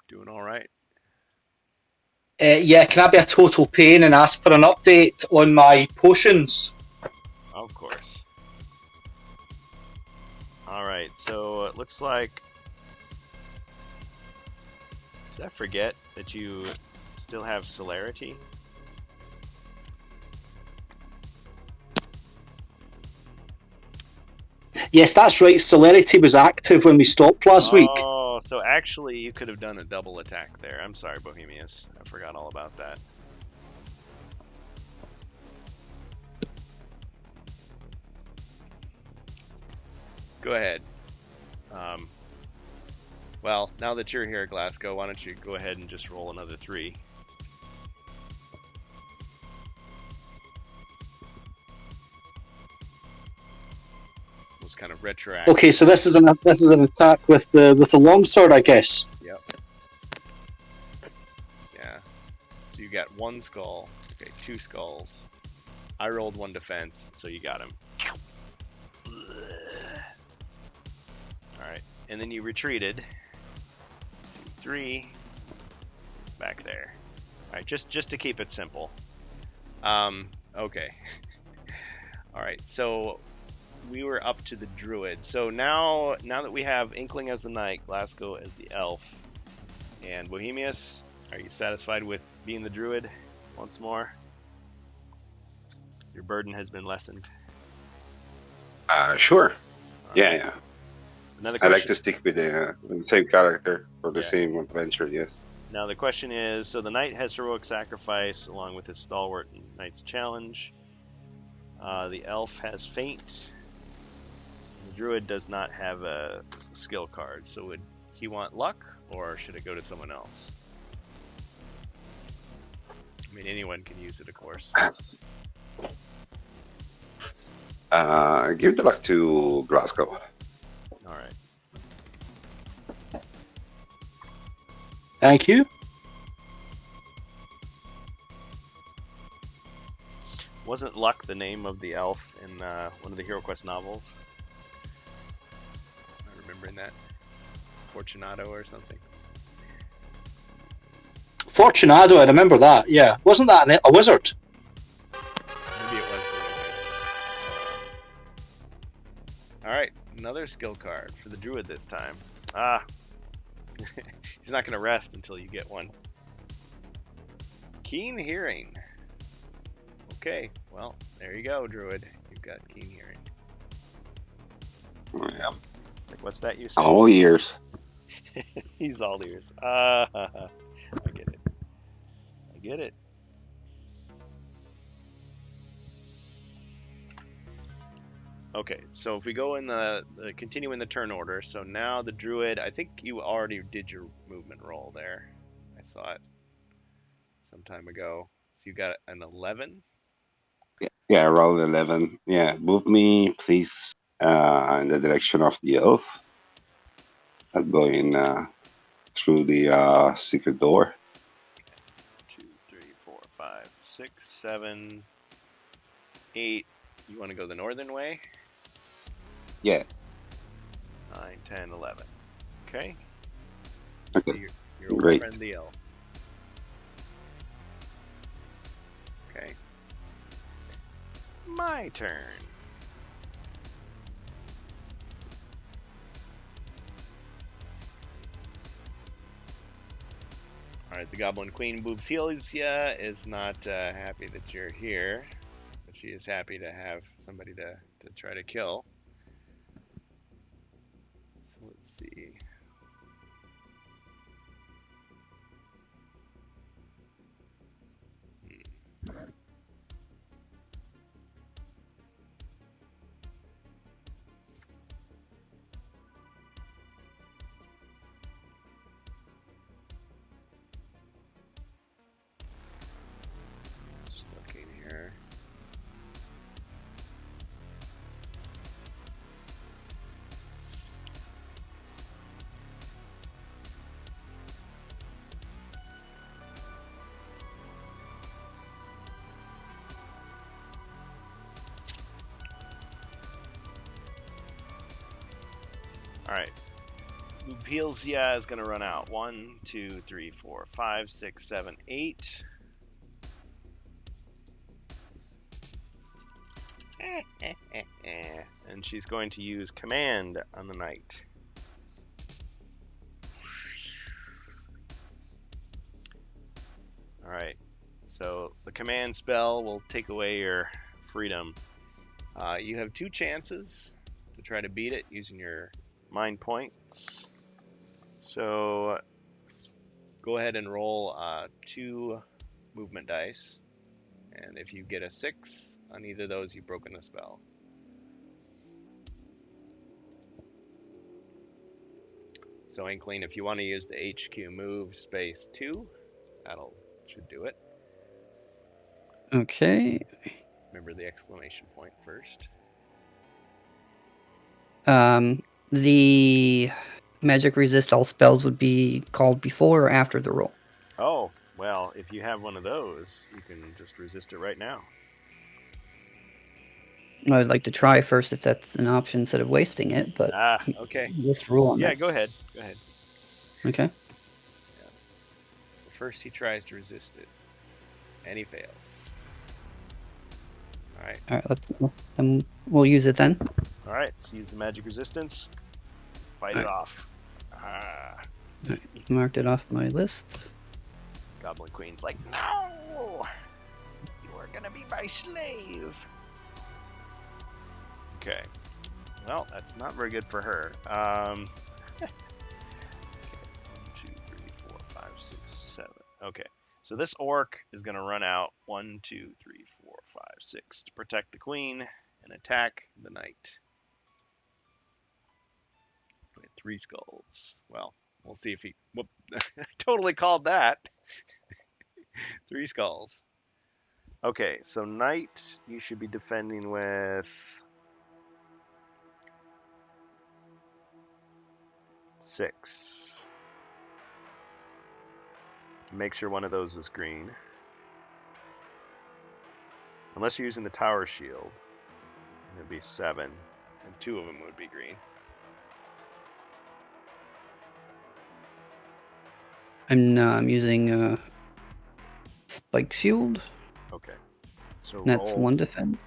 Doing all right? Yeah, can I be a total pain and ask for an update on my potions? Of course. All right, so it looks like... Did I forget that you still have Celerity? Yes, that's right. Celerity was active when we stopped last week. Oh, so actually you could have done a double attack there. I'm sorry, Bohemius. I forgot all about that. Go ahead. Well, now that you're here, Glasgow, why don't you go ahead and just roll another 3. kind of retroactive. Okay, so this is an attack with the longsword, I guess. Yep. Yeah. So you got 1 skull. Okay, 2 skulls. I rolled 1 defense, so you got him. Alright, and then you retreated. 2, 3. Back there. Alright, just to keep it simple. Okay. Alright, so we were up to the druid. So now that we have Inkling as the knight, Glasgow as the elf, and Bohemius, are you satisfied with being the druid once more? Your burden has been lessened. Sure. Yeah. Yeah. Another I question. like to stick with the same character for the same adventure, yes. Now the question is, so the knight has heroic sacrifice along with his stalwart knight's challenge. The elf has feint. The druid does not have a skill card, so would he want luck, or should it go to someone else? I mean, anyone can use it, of course. Give the luck to Glasgow. All right. Thank you. Wasn't Luck the name of the elf in one of the HeroQuest novels? Am I remembering that? Fortunato or something? Fortunato, I remember that, yeah. Wasn't that a wizard? Maybe it was. Alright, another skill card for the druid this time. He's not going to rest until you get one. Keen hearing. Okay, well, there you go, druid. You've got keen hearing. Yeah. Like, what's that you said? All ears. He's all ears. I get it. I get it. Okay, so if we go in the continue in the turn order, so now the druid, I think you already did your movement roll there. I saw it some time ago. So you got an 11. Yeah, roll 11. Yeah, move me, please, in the direction of the elf. I'm going through the secret door. 2, 3, 4, 5, 6, 7, 8. You want to go the northern way? Yeah. 9, 10, 11. Okay. Okay. So your old Great. friend the elf. Okay. My turn. Alright, the Goblin Queen Bubfilzia is not happy that you're here, but she is happy to have somebody to try to kill. So let's see. Just looking here. Alright. Bubfilzia is going to run out. 1, 2, 3, 4, 5, 6, 7, 8. And she's going to use command on the knight. Alright, so the command spell will take away your freedom. You have 2 chances to try to beat it using your mind points. So go ahead and roll 2 movement dice. And if you get a 6 on either of those, you've broken the spell. So Inkling, if you want to use the HQ move space 2, that'll should do it. Okay. Remember the exclamation point first. The magic resist all spells would be called before or after the roll. Oh, well, if you have one of those, you can just resist it right now. I'd like to try first if that's an option instead of wasting it, but okay. Just roll on Yeah, that. go ahead. Go ahead. Okay. Yeah. So first he tries to resist it, and he fails. All right. All right. Then we'll use it then. All right. Let's use the magic resistance. Fight it off. Ah. Right. Marked it off my list. Goblin Queen's like, no, you are gonna be my slave. Okay. Well, that's not very good for her. Okay. 1, 2, 3, 4, 5, 6, 7. Okay. So this orc is going to run out 1, 2, 3, 4, 5, 6 to protect the queen and attack the knight. We had 3 skulls. Well, we'll see if he. Whoop! Totally called that. 3 skulls. Okay, so knight, you should be defending with 6. Make sure one of those is green. Unless you're using the tower shield, it would be 7, and 2 of them would be green. I'm using spike shield. Okay. So That's roll. 1 defense.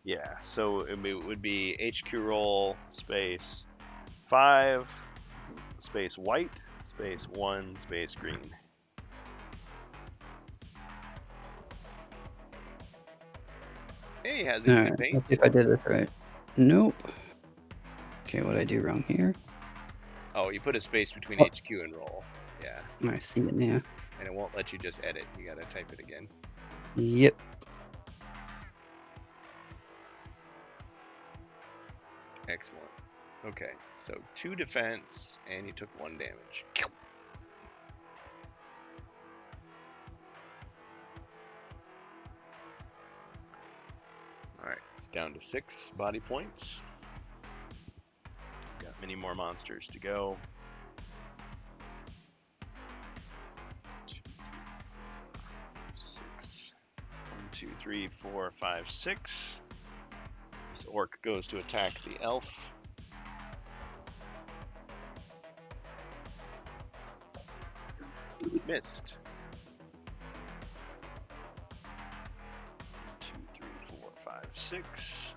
Yeah. So it would be HQ roll space 5 space white space 1 space green. Hey, has it Alright, paint? let's see if I did it right. Nope. Okay, what did I do wrong here? Oh, you put a space between Oh. HQ and roll. Yeah. I see it now. And it won't let you just edit. You gotta type it again. Yep. Excellent. Okay, so 2 defense, and you took 1 damage. Alright, it's down to 6 body points. Got many more monsters to go. 6. 1, 2, 3, 4, 5, 6. This orc goes to attack the elf. Missed. 2, 3, 4, 5, 6.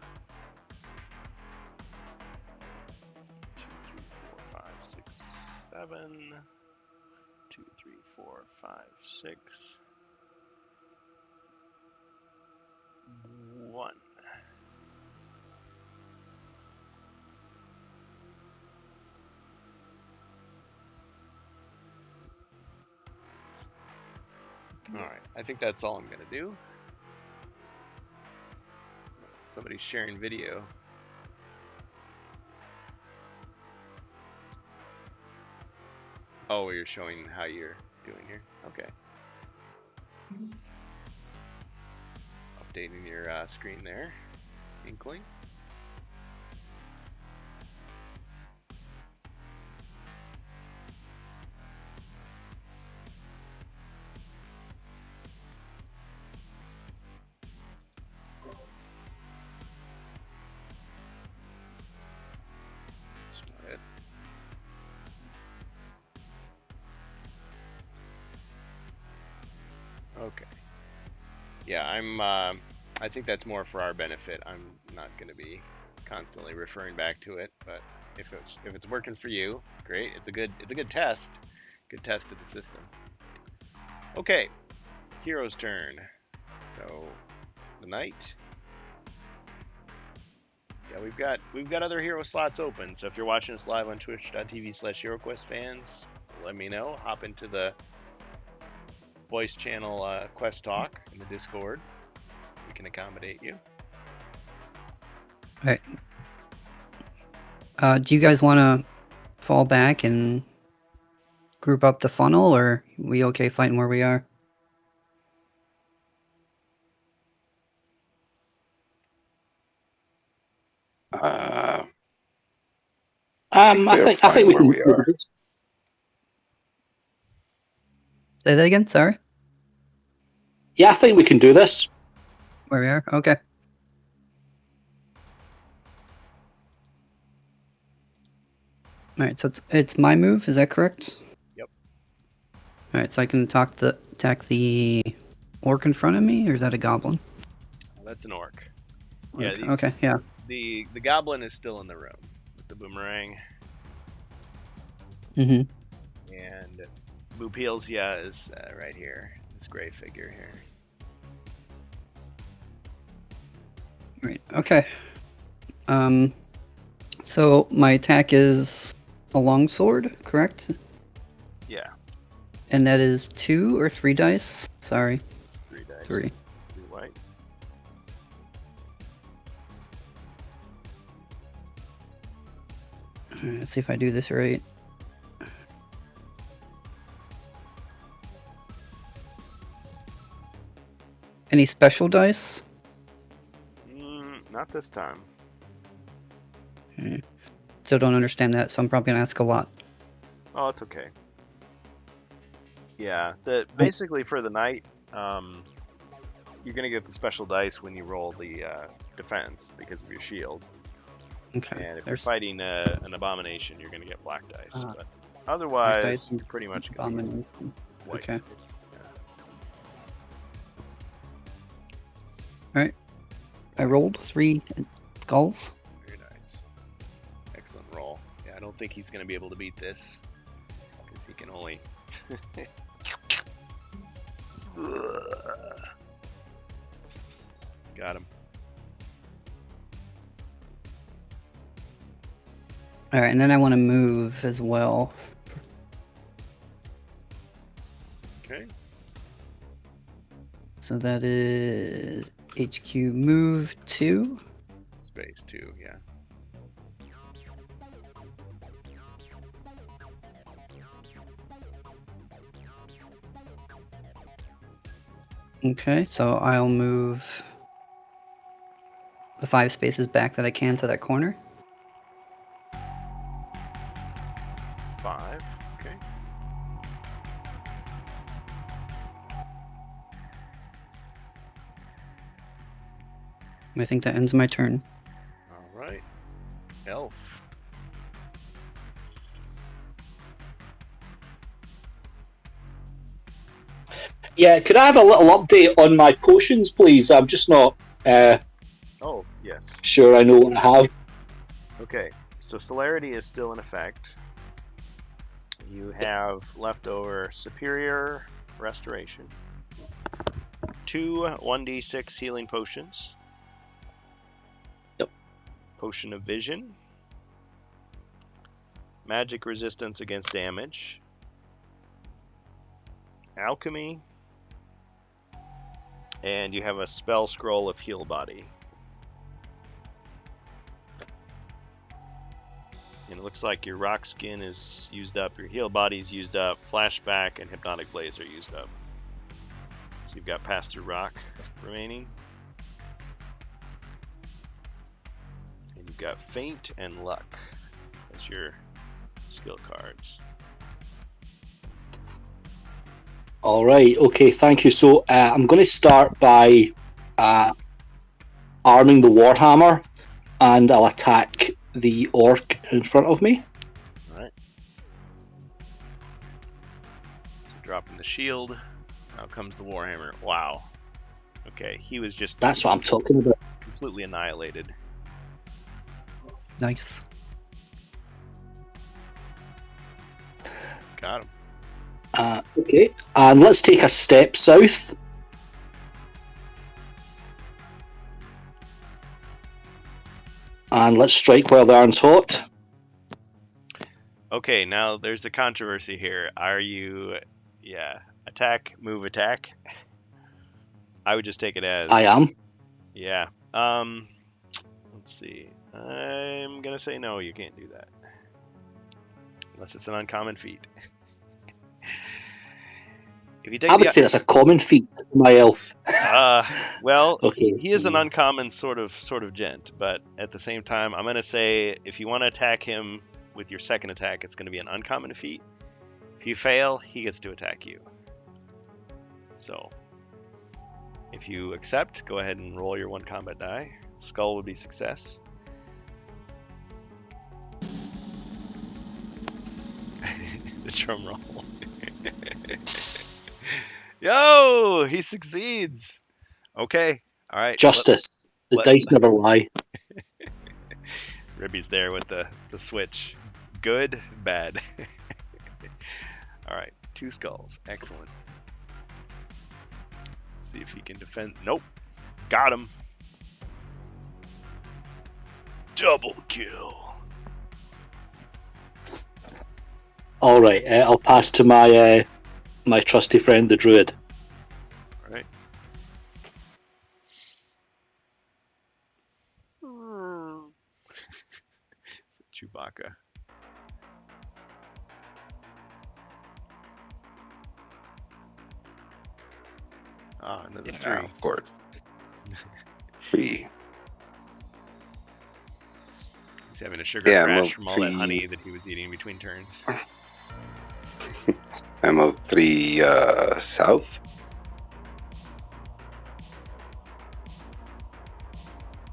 2, 3, 4, 5, 6, 7. 2, 3, 4, 5, 6. 1. Alright, I think that's all I'm going to do. Somebody's sharing video. Oh, you're showing how you're doing here? Okay. Updating your screen there. Inkling. Start it. Okay. Yeah, I think that's more for our benefit. I'm not going to be constantly referring back to it, but if it's working for you, great. It's a good test. Good test of the system. Okay, hero's turn. So the knight. Yeah, we've got other hero slots open. So if you're watching us live on twitch.tv/HeroQuest fans, let me know. Hop into the voice channel Quest Talk in the Discord. We can accommodate you. Alright. Do you guys want to fall back and group up the funnel, or are we okay fighting where we are? I think we can do this. Say that again. Sorry. Yeah, I think we can do this. Where we are? Okay. All right. So it's my move. Is that correct? Yep. All right. So I can attack the orc in front of me, or is that a goblin? That's an orc. Okay. Yeah. Okay. Yeah. The goblin is still in the room with the boomerang, Mm-hmm. and Boopils, yeah, is right here. This gray figure here. Right. Okay. So my attack is a longsword, correct? Yeah. And that is 2 or 3 dice? Sorry. 3 dice. 3. 3 white. Alright, let's see if I do this right. Any special dice? Not this time. Still don't understand that, so I'm probably gonna ask a lot. Oh, it's okay. Yeah, basically for the night, you're gonna get the special dice when you roll the defense because of your shield. Okay. And if you're fighting an abomination, you're gonna get black dice. But Black otherwise, dice you're pretty much gonna be abomination. white. Okay. Alright. I rolled 3 skulls. Very nice. Excellent roll. Yeah, I don't think he's gonna be able to beat this because he can only. Got him. Alright, and then I want to move as well. Okay. So that is HQ move 2. Space 2, yeah. Okay, so I'll move the 5 spaces back that I can to that corner. 5. Okay. I think that ends my turn. All right. Elf. Yeah, could I have a little update on my potions, please? I'm just not Oh, yes. sure I know what I have. Okay. So celerity is still in effect. You have leftover superior restoration, 2 1d6 healing potions. Yep. Potion of vision. Magic resistance against damage. Alchemy. And you have a spell scroll of heal body. And it looks like your rock skin is used up, your heal body is used up, flashback and hypnotic blaze are used up. So you've got pass through rock remaining. And you've got feint and luck as your skill cards. All right, okay, thank you. So I'm going to start by arming the Warhammer, and I'll attack the orc in front of me. Alright. So dropping the shield. Now comes the Warhammer. Wow. Okay, he was just That's what I'm talking about. completely annihilated. Nice. Got him. Okay, and let's take a step south. And let's strike while the iron's hot. Okay, now there's a controversy here. Are you, attack, move, attack? I would just take it as. I am. Yeah. Let's see. I'm gonna say no. You can't do that unless it's an uncommon feat. If you take I would say that's a common feat for my elf. well, Okay. he is an uncommon sort of gent, but at the same time, I'm gonna say if you want to attack him with your second attack, it's going to be an uncommon defeat. If you fail, he gets to attack you. So, if you accept, go ahead and roll your 1 combat die. Skull would be success. The drum roll. Yo, he succeeds. Okay, all right. Justice. The dice never lie. Ribby's there with the switch. Good, bad. All right, 2 skulls. Excellent. Let's see if he can defend. Nope. Got him. Double kill. All right, I'll pass to my my trusty friend, the druid. All right. Chewbacca. Ah, another 3. Of course. 3. He's having a sugar crash from all that honey that he was eating in between turns. I move 3 south.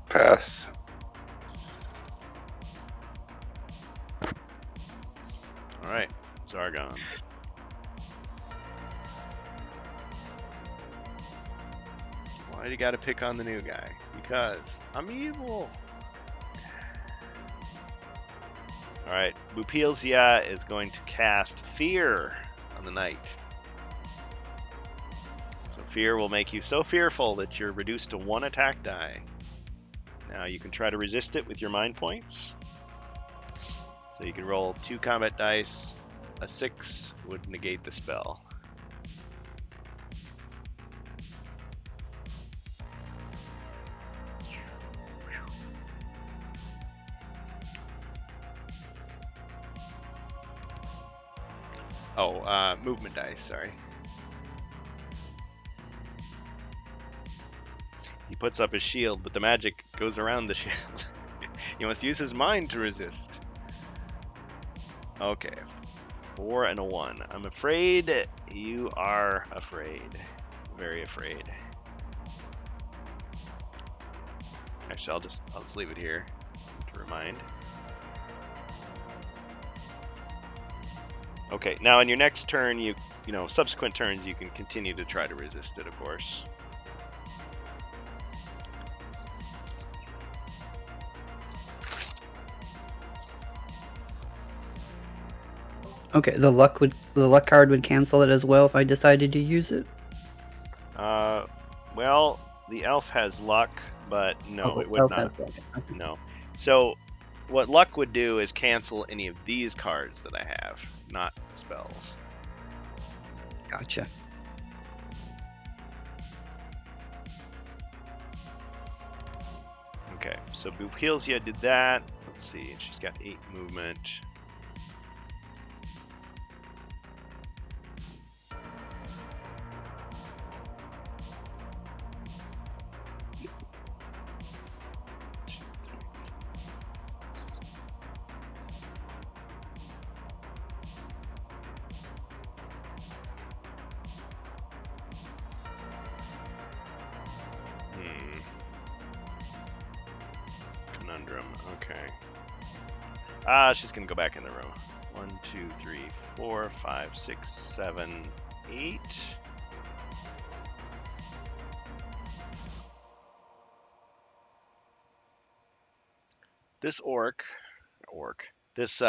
Pass. All right, Zargon. Why do you got to pick on the new guy? Because I'm evil. All right, Bupilzia is going to cast Fear on the knight. So Fear will make you so fearful that you're reduced to 1 attack die. Now you can try to resist it with your mind points. So you can roll 2 combat dice. A 6 would negate the spell. Oh, movement dice, sorry. He puts up his shield, but the magic goes around the shield. He must use his mind to resist. Okay. 4 and a 1. I'm afraid you are afraid. Very afraid. Actually, I'll just leave it here to remind. Okay, now in your next turn, you know, subsequent turns, you can continue to try to resist it, of course. Okay, the luck card would cancel it as well if I decided to use it. Well, the elf has luck, but no, it would not. Okay. No. So, what luck would do is cancel any of these cards that I have, not spells. Gotcha. Okay, so Bupilzia did that. Let's see, she's got 8 movement. Conundrum, okay. She's gonna go back in the row. 1, 2, 3, 4, 5, 6, 7, 8. This this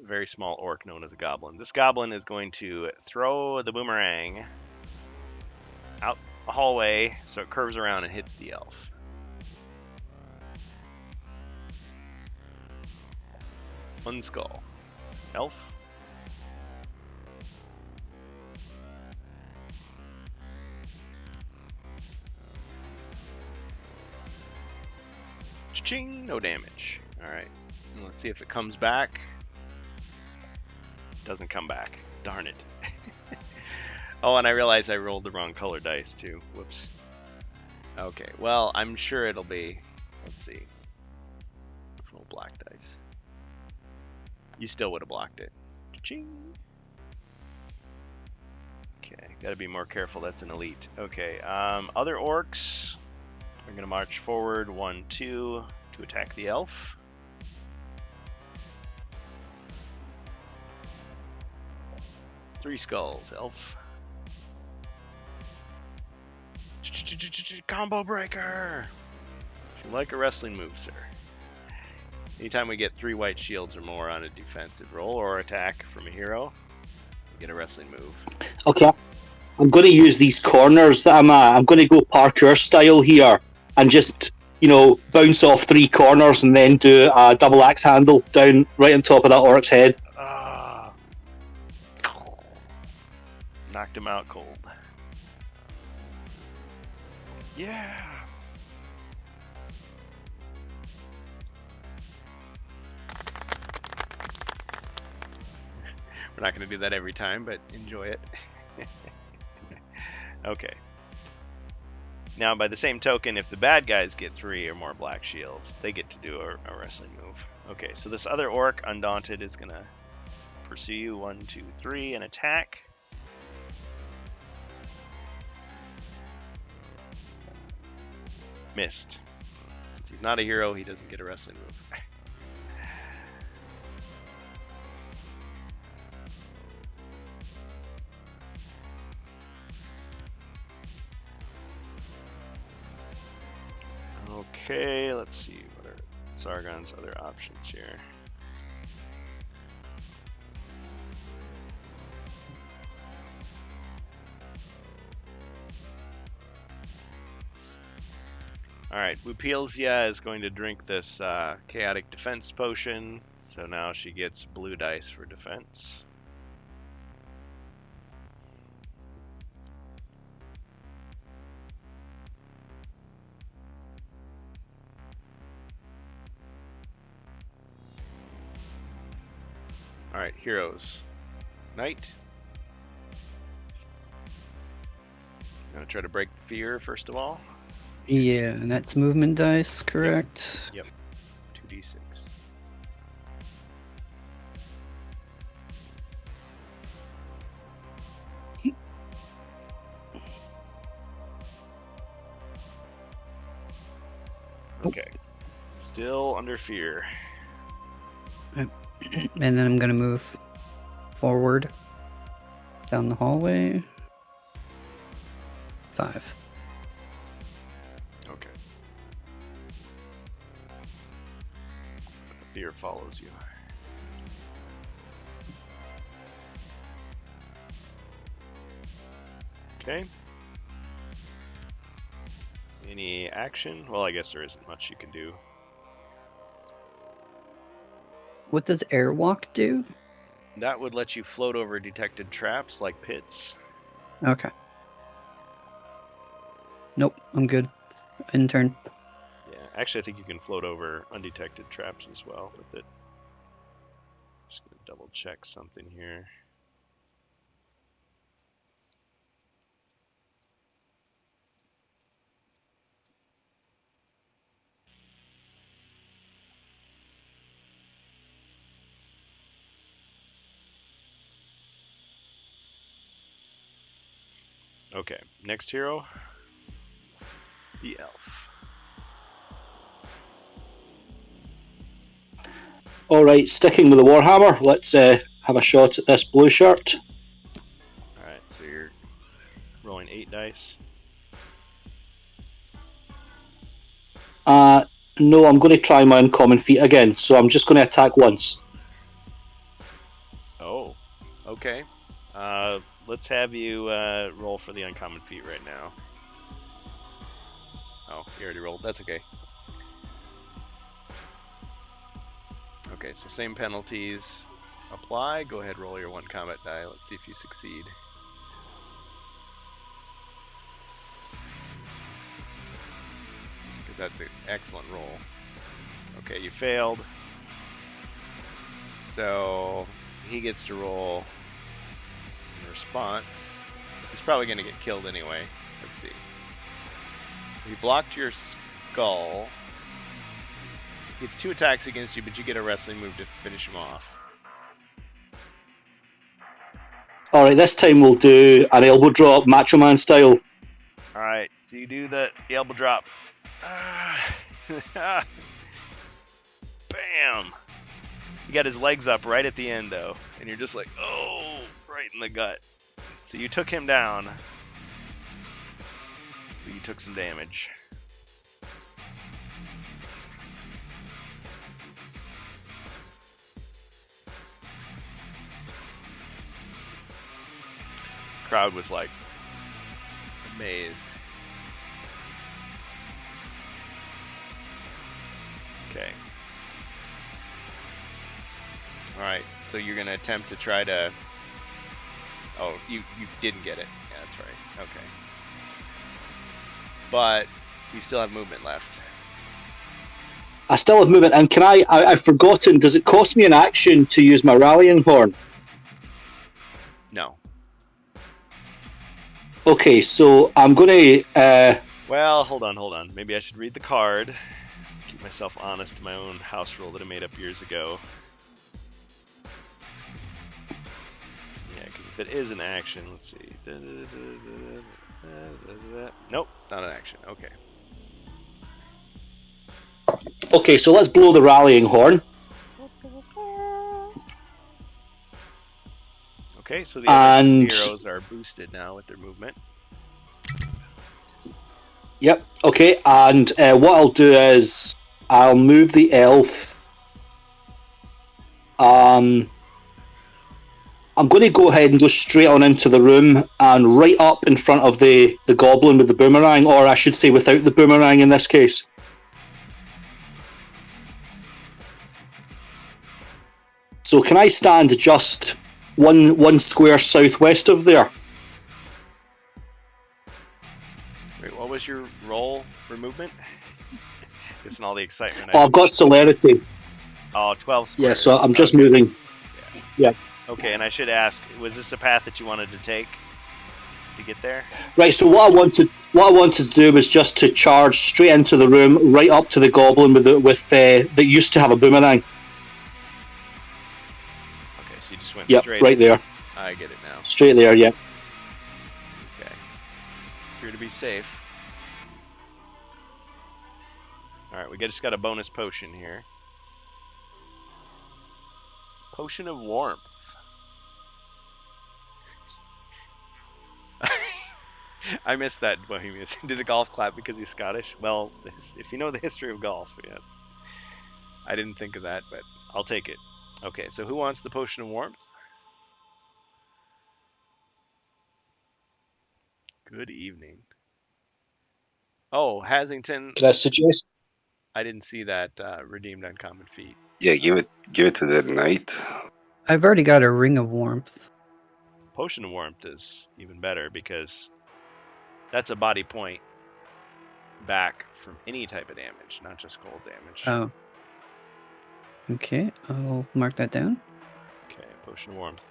very small orc known as a goblin. This goblin is going to throw the boomerang out the hallway so it curves around and hits the elf. One skull. Elf. Ching, no damage. Alright. Let's see if it comes back. Doesn't come back. Darn it. Oh, and I realized I rolled the wrong color dice too. Whoops. Okay, well, I'm sure it'll be. Let's see. Roll black dice. You still would have blocked it. Ching. Okay, gotta be more careful. That's an elite. Okay, other orcs are gonna march forward 1, 2 to attack the elf. Three skulls, elf. Combo breaker! If you like a wrestling move, sir. Anytime we get 3 white shields or more on a defensive roll or attack from a hero, we get a wrestling move. Okay, I'm going to use these corners that I'm at. I'm going to go parkour style here and just, bounce off 3 corners and then do a double axe handle down right on top of that orc's head. Knocked him out cold. Yeah. We're not going to do that every time, but enjoy it. Okay. Now, by the same token, if the bad guys get 3 or more black shields, they get to do a wrestling move. Okay, so this other orc, Undaunted, is going to pursue you. 1, 2, 3, and attack. Missed. Since he's not a hero, he doesn't get a wrestling move. Okay, let's see what are Sargon's other options here. Alright, Bupilzia is going to drink this chaotic defense potion, so now she gets blue dice for defense. Alright, heroes. Knight. Gonna try to break the fear first of all. Yeah, and that's movement dice, correct? Yep. 2d6. Okay. Still under fear. And then I'm gonna move forward down the hallway. 5. Okay. Fear follows you. Okay. Any action? Well, I guess there isn't much you can do. What does airwalk do? That would let you float over detected traps like pits. Okay. Nope, I'm good. End turn. Yeah, actually, I think you can float over undetected traps as well with it. Just gonna double check something here. Okay, next hero, the elf. Alright, sticking with the Warhammer, let's have a shot at this blue shirt. Alright, so you're rolling 8 dice. No, I'm going to try my uncommon feat again, so I'm just going to attack once. Oh, okay. Let's have you roll for the uncommon feat right now. Oh, you already rolled. That's okay. Okay, so same penalties apply. Go ahead, roll your 1 combat die. Let's see if you succeed. Because that's an excellent roll. Okay, you failed. So he gets to roll in response. He's probably going to get killed anyway. Let's see. So he blocked your skull. He gets 2 attacks against you, but you get a wrestling move to finish him off. All right, this time we'll do an elbow drop, Macho Man style. All right, so you do the elbow drop. Bam! You got his legs up right at the end, though, and you're just like, oh, right in the gut. So you took him down. So you took some damage. Crowd was like amazed. Okay. All right, so you're gonna attempt to try to. Oh, you didn't get it. Yeah, that's right. Okay. But you still have movement left. I still have movement, and can I've forgotten. Does it cost me an action to use my rallying horn? No. Okay, so I'm gonna. Well, hold on. Maybe I should read the card. Keep myself honest to my own house rule that I made up years ago. Yeah, because if it is an action, let's see. Nope, it's not an action. Okay. Okay, so let's blow the rallying horn. Okay, so the other heroes are boosted now with their movement. Yep. Okay, and what I'll do is I'll move the elf. I'm going to go ahead and go straight on into the room and right up in front of the goblin with the boomerang, or I should say without the boomerang in this case. So can I stand just one square southwest of there? Wait, what was your roll for movement? It's all the excitement. Oh, I've got celerity. Oh, 12 squares. Yeah, so I'm just moving. Yes. Yeah. Okay, and I should ask, was this the path that you wanted to take to get there? Right, so what I wanted to do was just to charge straight into the room, right up to the goblin that used to have a boomerang. Okay, so you just went straight. Yep, right there. I get it now. Straight there, yeah. Okay. Here to be safe. Alright, we just got a bonus potion here. Potion of Warmth. I missed that, Bohemius. Did a golf clap because he's Scottish? Well, if you know the history of golf, yes. I didn't think of that, but I'll take it. Okay, so who wants the Potion of Warmth? Good evening. Oh, Hasington. Can I suggest? I didn't see that redeemed uncommon feat. Yeah, give it to the knight. I've already got a Ring of Warmth. Potion of Warmth is even better because that's a body point back from any type of damage, not just cold damage. Oh. Okay, I'll mark that down. Okay, Potion of Warmth.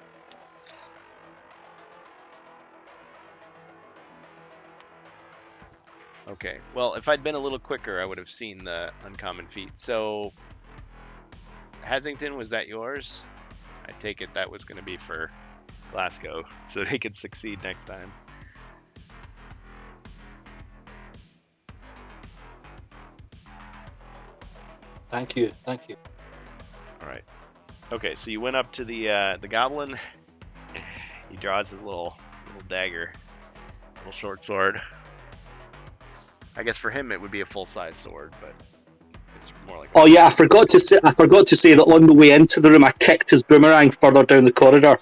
Okay, well, if I'd been a little quicker, I would have seen the uncommon feat. So, Hasington, was that yours? I take it that was going to be for Glasgow, so they could succeed next time. Thank you. All right. Okay, so you went up to the goblin. He draws his little dagger, little short sword. I guess for him it would be a full-size sword, but it's more like. Oh yeah, I forgot to say that on the way into the room I kicked his boomerang further down the corridor.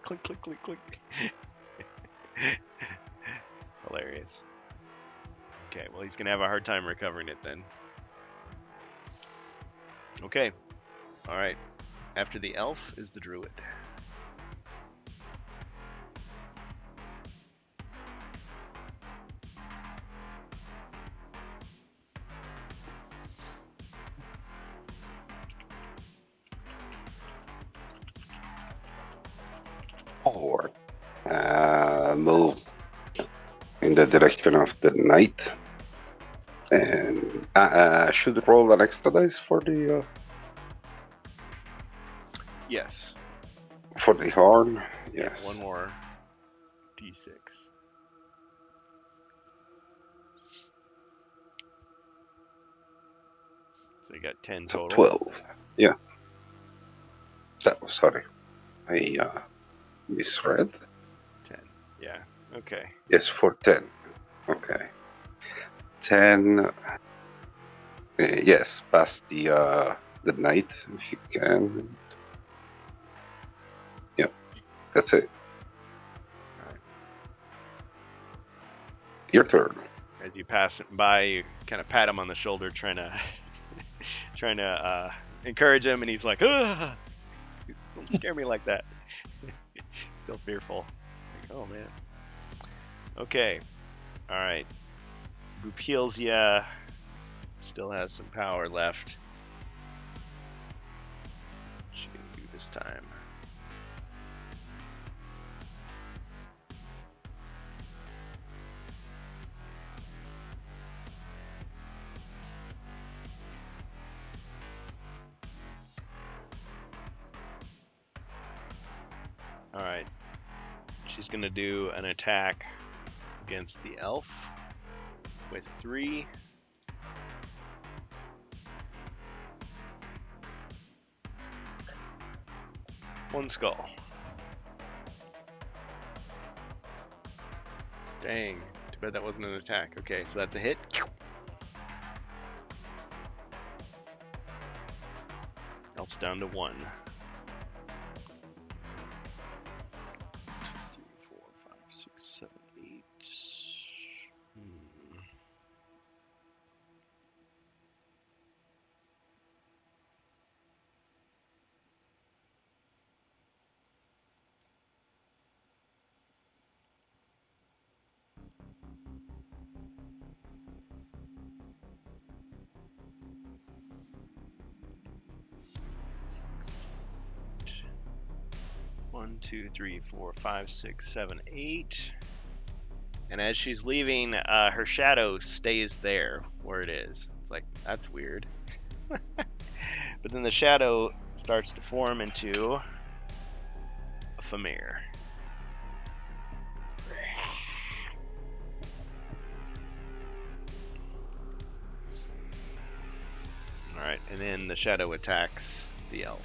Click, click, click, click. Hilarious. Okay, well he's gonna have a hard time recovering it then. Okay. All right. After the elf is the druid. Or move in the direction of the knight, and should roll an extra dice for the Yes. for the horn. Yes. One more d6. So you got 10 So total. 12. Yeah. Sorry. I misread. 10. Yeah. Okay. Yes, for 10. Okay. 10. Yes, past the knight if you can. Yep. That's it. All right. Your turn. As you pass by, you kind of pat him on the shoulder, trying to encourage him, and he's like, "Ugh! Don't scare me like that." Still fearful. Like, oh man. Okay. All right. Bupilzia still has some power left. What's she gonna do this time? Alright. She's going to do an attack against the elf with 3. One skull. Dang. Too bad that wasn't an attack. Okay, so that's a hit. Elf's down to 1. 7, 8. One, 2, 3, 4, 5, 6, 7, 8. And as she's leaving, her shadow stays there where it is. It's like, that's weird. But then the shadow starts to form into a Famir. Alright, and then the shadow attacks the elf.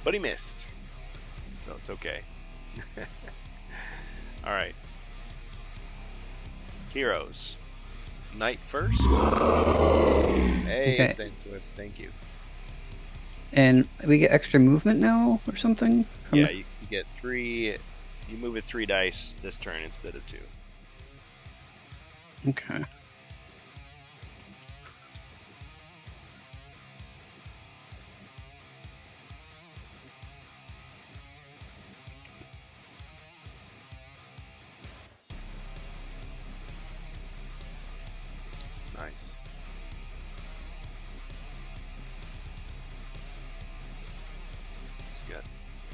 But he missed, so it's okay. Alright. Heroes. Knight first. Hey, Okay. Thank you. And we get extra movement now or something? Yeah, you get 3. You move it 3 dice this turn instead of 2. Okay. Nice. You got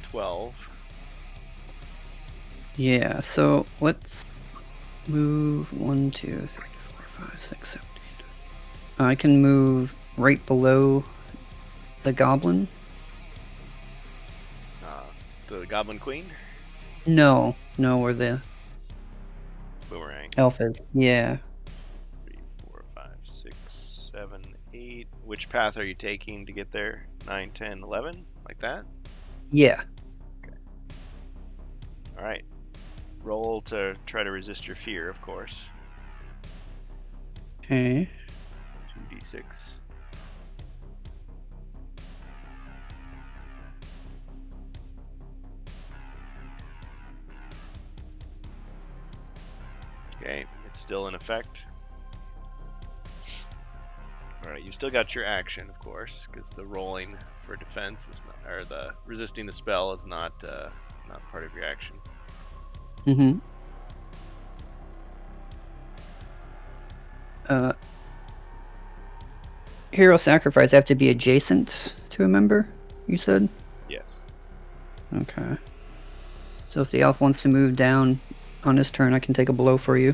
12. Yeah, so let's move 1, 2, 3, 4, 5, 6, 7, 8. I can move right below the goblin. The Goblin Queen? No, where the Boomerang. elf is. Yeah. 3, 4, 5, 6, 7, 8. Which path are you taking to get there? 9, 10, 11? Like that? Yeah. Alright. Roll to try to resist your fear, of course. Okay. 2d6. Okay, it's still in effect. Alright, you still got your action, of course, because the rolling for defense is not, or the resisting the spell is not part of your action. Mm-hmm. Hero sacrifice have to be adjacent to a member, you said? Yes. Okay. So if the elf wants to move down on his turn, I can take a blow for you.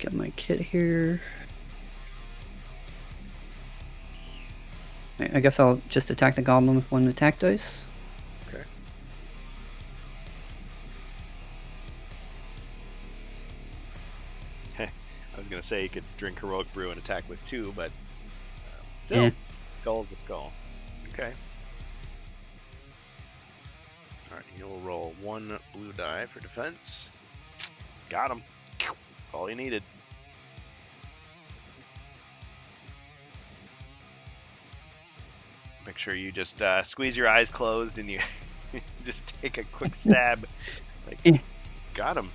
get my kit here. I guess I'll just attack the goblin with 1 attack dice. Okay. I was gonna say you could drink heroic brew and attack with 2, but still, Yeah. skull's a skull. Okay. All right, you'll roll 1 blue die for defense. Got him. All you needed. Make sure you just squeeze your eyes closed and you just take a quick stab. Like, got him.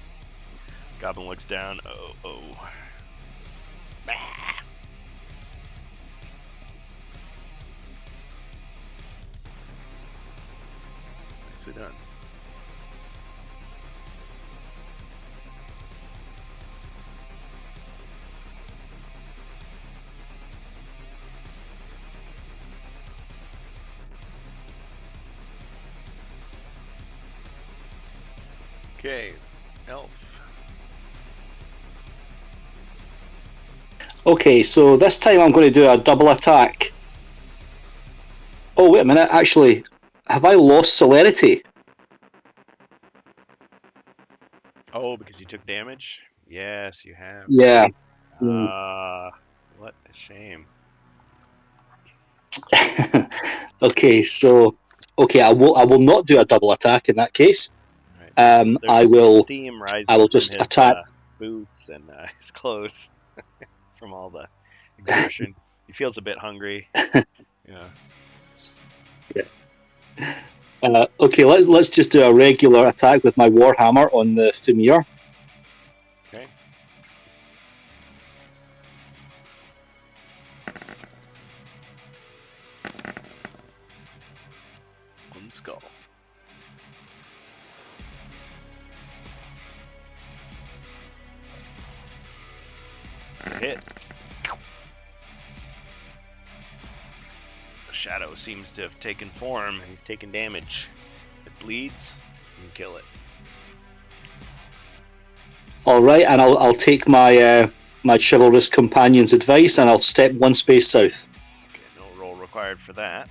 Goblin looks down. Oh. Ah. Nicely done. Okay, elf. Okay, so this time I'm going to do a double attack. Oh, wait a minute, actually, have I lost celerity? Oh, because you took damage? Yes, you have. Yeah. What a shame. Okay, so I will not do a double attack in that case. Right. I There's will steam rising I will from just his attack. boots and his clothes from all the exertion. He feels a bit hungry. Yeah. Okay, let's just do a regular attack with my warhammer on the Fimir. Okay. One skull. It's a hit. The shadow seems to have taken form. He's taken damage. It bleeds. You can kill it. All right, and I'll take my my chivalrous companion's advice, and I'll step 1 space south. Okay, no roll required for that.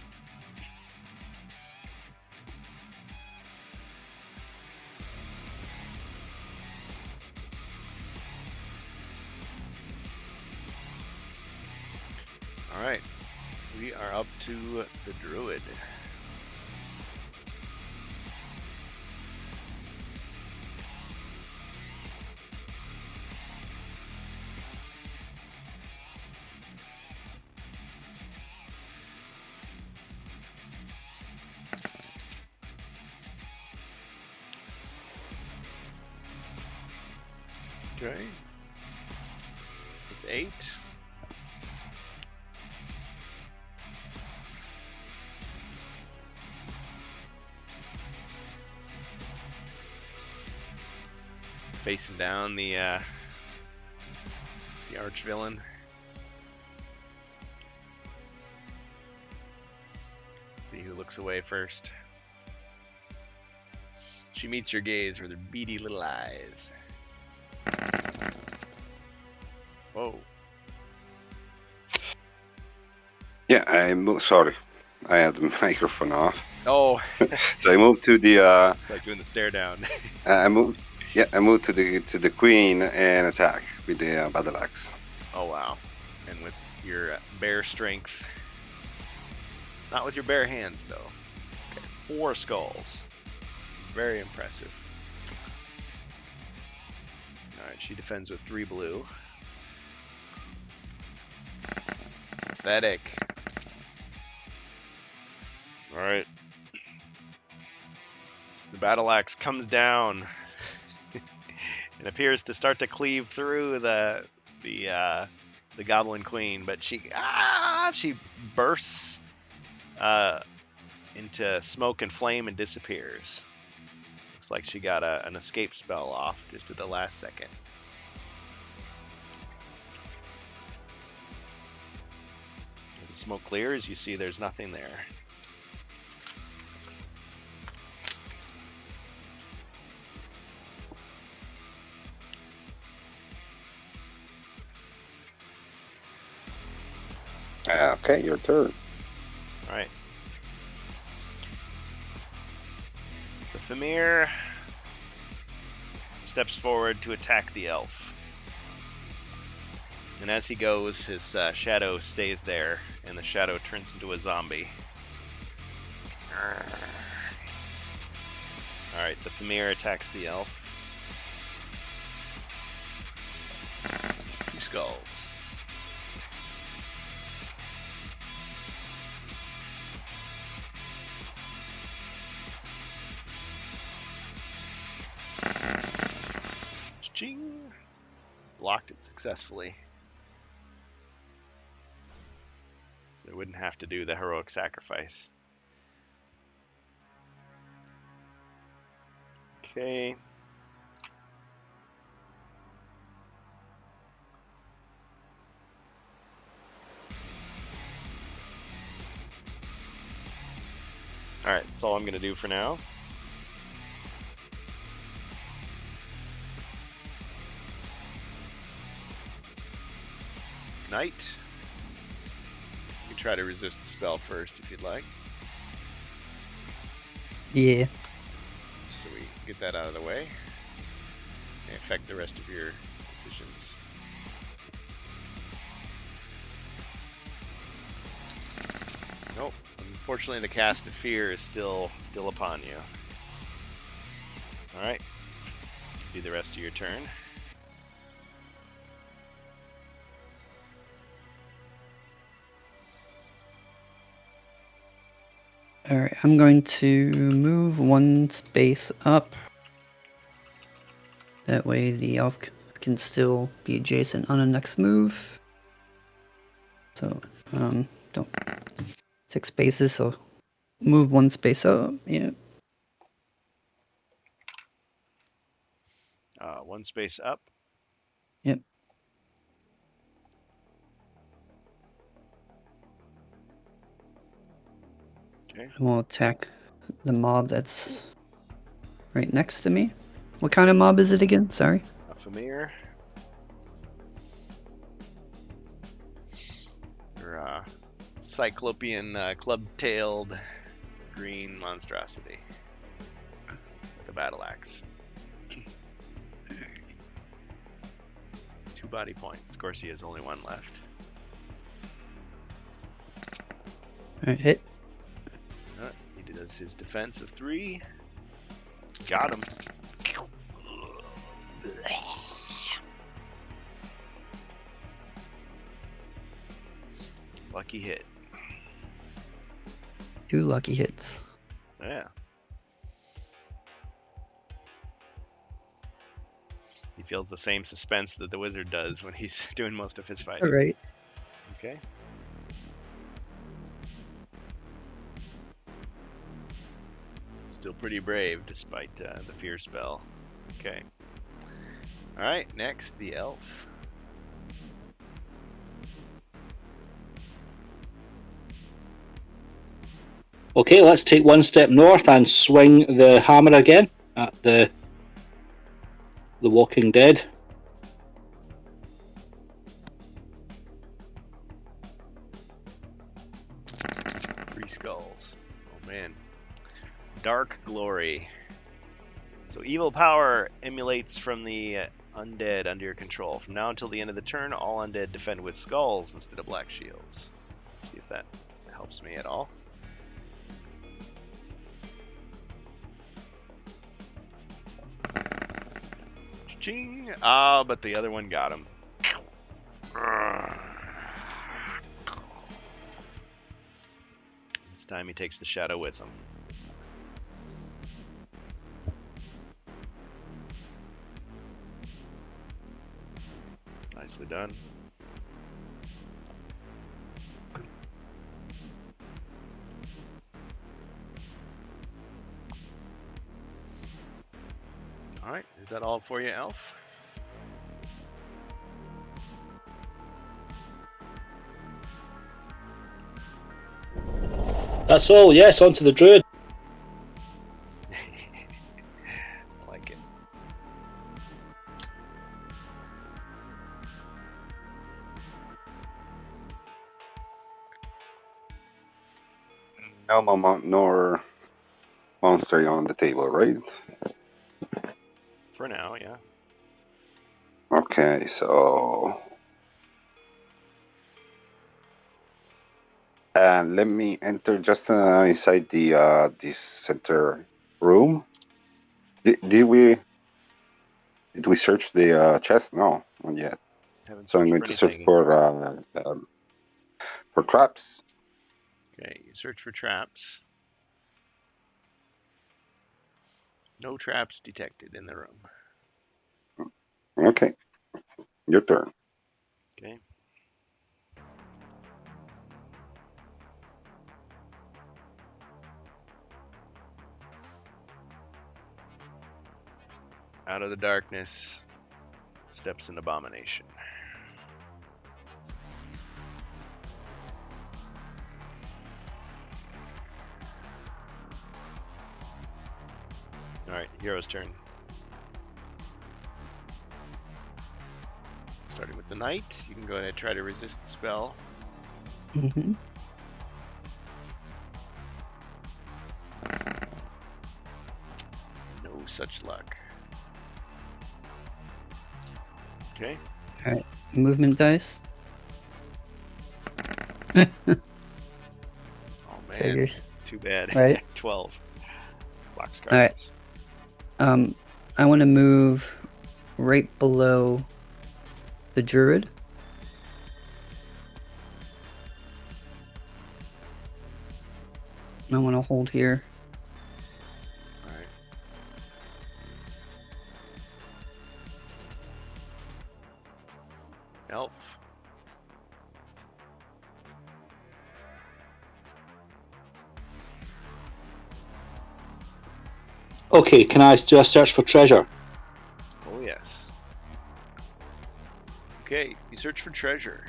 Alright, we are up to the druid. Okay. It's 8. Facing down the arch villain. See who looks away first. She meets your gaze with her beady little eyes. Whoa. Yeah, I moved. Sorry, I had the microphone off. Oh, So I moved to the. like doing the stare down. I moved. Yeah, I moved to the queen and attack with the battle axe. Oh wow. And with your bare strength. Not with your bare hands though. Okay. 4 skulls. Very impressive. Alright, she defends with 3 blue. Pathetic. Alright. The battle axe comes down and appears to start to cleave through the goblin queen, but she bursts into smoke and flame and disappears. Looks like she got an escape spell off just at the last second. As the smoke clears, you see there's nothing there. Okay, your turn. All right. The Famir steps forward to attack the elf. And as he goes, his shadow stays there, and the shadow turns into a zombie. Alright, the Famir attacks the elf. 2 skulls. Ching! Blocked it successfully. So it wouldn't have to do the heroic sacrifice. Okay. Alright, that's all I'm going to do for now. Knight. You can try to resist the spell first if you'd like. Yeah. So we get that out of the way. And affect the rest of your decisions. Nope. Unfortunately, the cast of fear is still upon you. Alright. Do the rest of your turn. Alright, I'm going to move 1 space up. That way the elf can still be adjacent on the next move. So, don't. 6 spaces, so move 1 space up, yeah. 1 space up. Yep. Okay. And we'll attack the mob that's right next to me. What kind of mob is it again? Sorry. A Famir. Or cyclopean club-tailed green monstrosity with a battle axe. 2 body points. Of course, he has only 1 left. Alright, hit. He does his defense of 3. Got him. Lucky hit. 2 lucky hits. Yeah. He feels the same suspense that the wizard does when he's doing most of his fighting. Alright. Okay. Still pretty brave despite the fear spell. Okay. Alright, next, the elf. Okay, let's take 1 step north and swing the hammer again at the Walking Dead. Three skulls. Oh man. Dark Glory. So evil power emulates from the undead under your control. From now until the end of the turn, all undead defend with skulls instead of black shields. Let's see if that helps me at all. Ching! Ah, but the other one got him. This time he takes the shadow with him. Nicely done. Alright, is that all for you, Elf? That's all, yes, on to the Druid. I like it. No nor monster on the table, right? For now, yeah. Okay, so let me enter just inside the this center room. Did we search the chest? No, not yet. Haven't So I'm searched going for to search anything. for traps. Okay, you search for traps. No traps detected in the room. Okay, your turn. Okay. Out of the darkness steps an abomination. All right, hero's turn. Starting with the knight, you can go ahead and try to resist the spell. Mm-hmm. No such luck. Okay. Movement dice. Oh man, Figures. too bad. Right. 12. Box All right. cards. I want to move right below the druid. I want to hold here. All right. Elf. Okay, can I do a search for treasure? Oh yes. Okay, you search for treasure.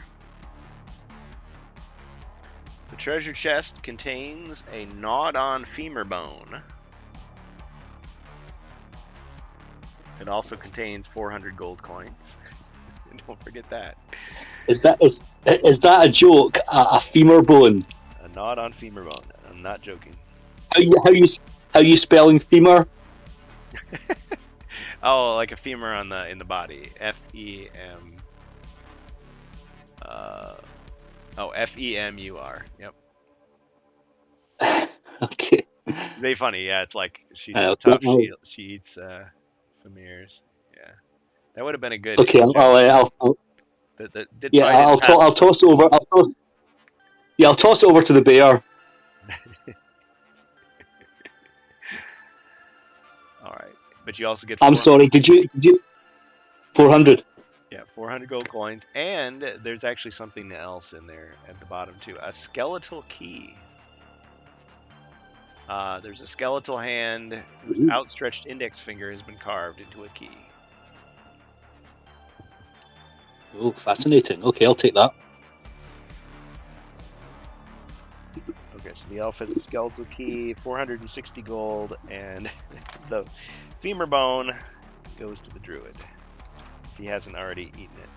The treasure chest contains a gnawed-on femur bone. It also contains 400 gold coins. Don't forget that. Is that a joke? A femur bone? A gnawed-on femur bone. I'm not joking. How you spelling femur? Oh, like a femur on in the body. F-E-M. F-E-M-U-R. Yep. Okay. Very funny. Yeah, it's like she's so I'll, tough. I'll, She eats femirs. Yeah, that would have been a good okay, in joke. That yeah, probably didn't pass I'll the toss it over. I'll toss it over to the bear. All right, but you also get. I'm sorry. Did you 400? Yeah, 400 gold coins, and there's actually something else in there at the bottom too. A skeletal key. There's a skeletal hand whose outstretched index finger has been carved into a key. Oh, fascinating. Okay, I'll take that. Okay, so the elf has a skeletal key, 460 gold, and the femur bone goes to the druid. If he hasn't already eaten it.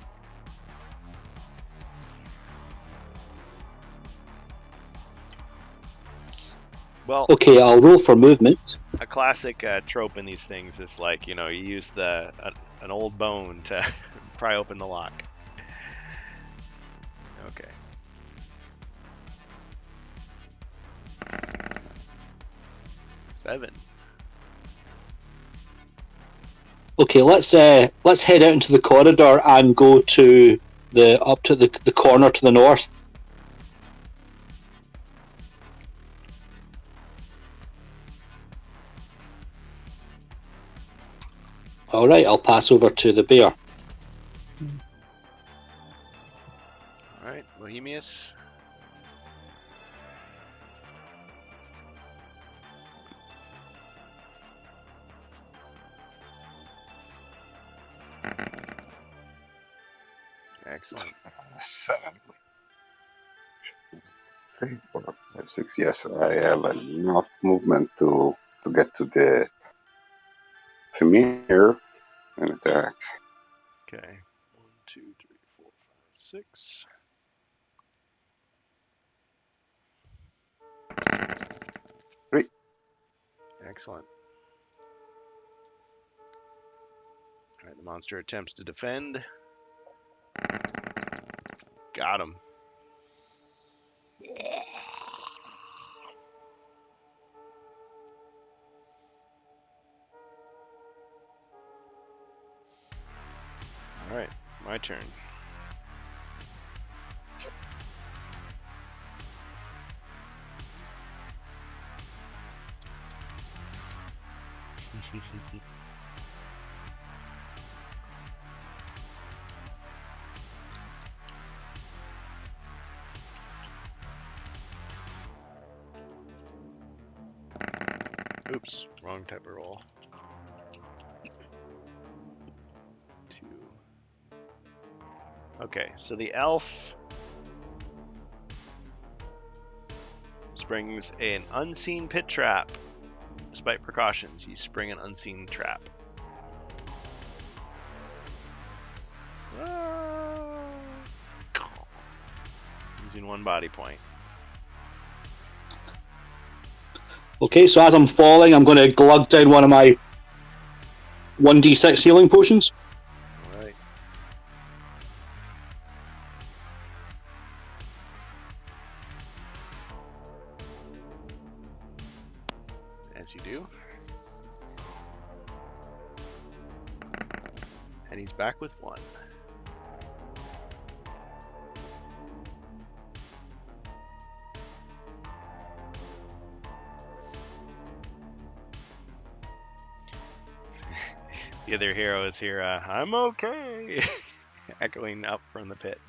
Well, Okay, I'll roll for movement. a classic trope in these things is like, you use an old bone to pry open the lock. Okay. Seven. Okay, let's head out into the corridor and go to the corner to the north. All right, I'll pass over to the bear. All right, Bohemius. Excellent. 7, 3, 4, 5, 6. Yes, I have enough movement to get to the Femir and attack. Okay. 1, 2, 3, 4, 5, 6. Excellent. All right, the monster attempts to defend. Got him. All right, my turn. Oops, wrong type of roll. 2. Okay, so the elf springs an unseen pit trap. Despite precautions, you spring an unseen trap. Using 1 body point. Okay, so as I'm falling, I'm going to glug down one of my 1d6 healing potions. Alright. As you do. And he's back with 1. The other hero is here, I'm okay, echoing up from the pit.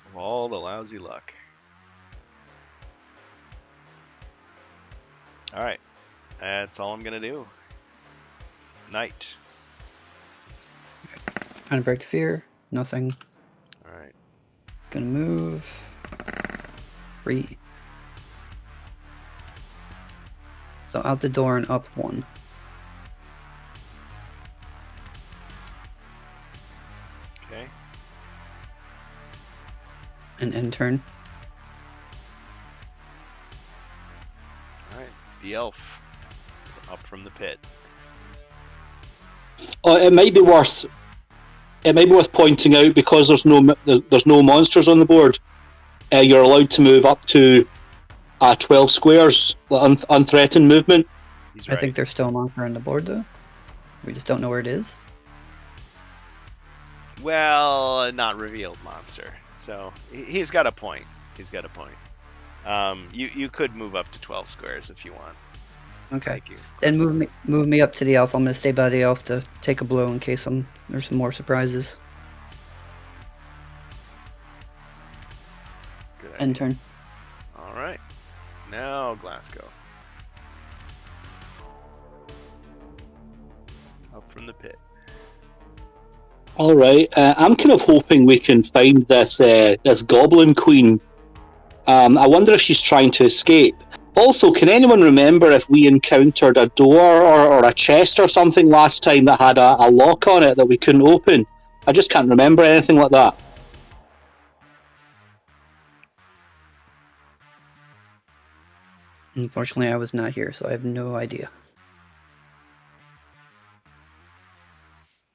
Of all the lousy luck. Alright, that's all I'm gonna do. Night. Trying to break fear. Nothing. Alright. Gonna move. 3. So out the door and up 1. Okay. And end turn. Alright. The elf. Up from the pit. It might be worth pointing out, because there's no monsters on the board. You're allowed to move up to 12 squares, unthreatened movement. He's I right. think there's still a marker on the board though. We just don't know where it is. Well, not revealed monster. So he's got a point. He's got a point. You could move up to 12 squares if you want. Okay. Thank you. Then move me up to the elf. I'm gonna stay by the elf to take a blow in case there's some more surprises. Good idea. End turn. All right. Now Glasgow. Up from the pit. All right, I'm kind of hoping we can find this goblin queen. I wonder if she's trying to escape. Also, can anyone remember if we encountered a door or a chest or something last time that had a lock on it that we couldn't open? I just can't remember anything like that. Unfortunately, I was not here, so I have no idea.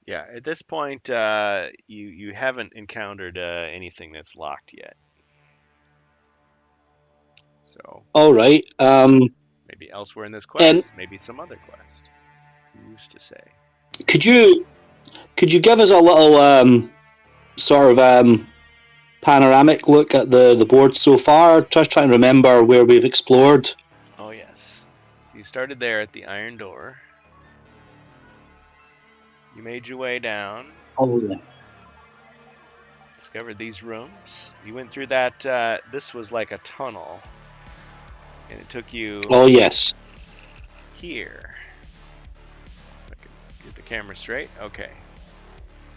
Yeah, at this point, you haven't encountered anything that's locked yet. So All right. maybe elsewhere in this quest, maybe some other quest. Who's to say? Could you give us a little sort of panoramic look at the board so far? Just trying to remember where we've explored. Oh yes. So you started there at the iron door. You made your way down. Oh yeah. Discovered these rooms. You went through that. This was like a tunnel, and it took you. Oh yes. Here. I can get the camera straight. Okay.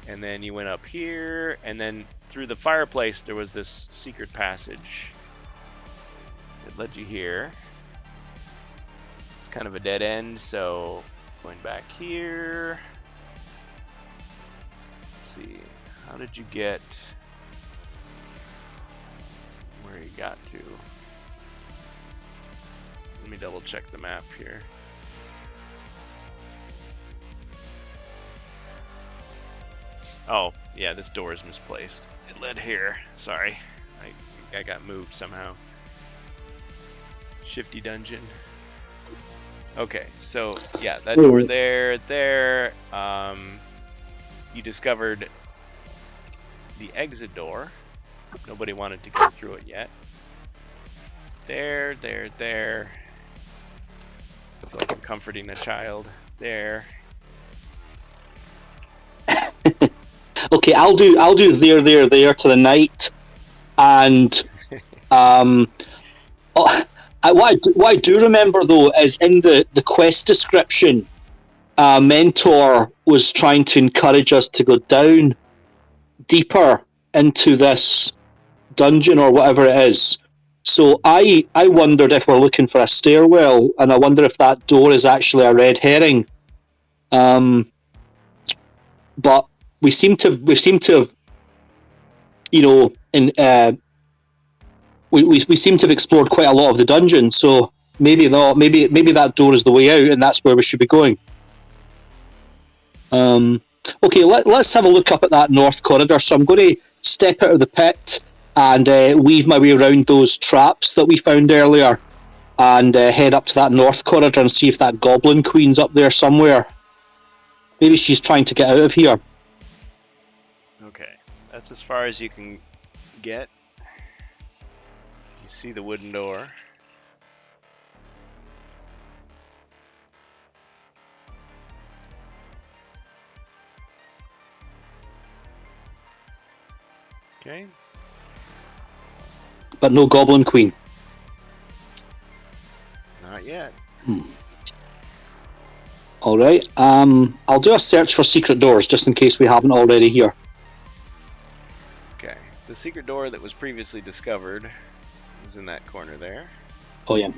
And then you went up here, and then through the fireplace there was this secret passage. It led you here. It's kind of a dead end, so going back here. Let's see. How did you get where you got to? Let me double check the map here. Oh, yeah, this door is misplaced. It led here. Sorry. I got moved somehow. Shifty dungeon. Okay, so yeah, that door there. You discovered the exit door. Nobody wanted to go through it yet. There. Feel like I'm comforting a child. There. Okay, I'll do there to the night, and what I do remember though is in the quest description, Mentor was trying to encourage us to go down deeper into this dungeon or whatever it is. So I wondered if we're looking for a stairwell, and I wonder if that door is actually a red herring. But we seem to have, you know, we seem to have explored quite a lot of the dungeon. So maybe that door is the way out, and that's where we should be going. Okay, let's have a look up at that north corridor. So I'm going to step out of the pit and weave my way around those traps that we found earlier, and head up to that north corridor and see if that Goblin Queen's up there somewhere. Maybe she's trying to get out of here. Okay, that's as far as you can get. You see the wooden door. Okay. But no Goblin Queen. Not yet. Alright, I'll do a search for secret doors just in case we haven't already here. Okay. The secret door that was previously discovered is in that corner there. Oh yeah.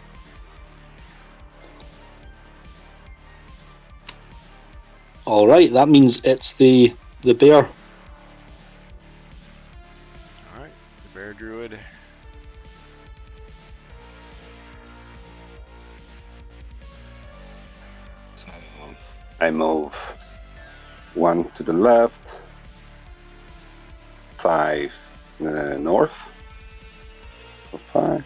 Alright, that means it's the bear. Alright, the bear druid. I move 1 to the left, 5 north, 5.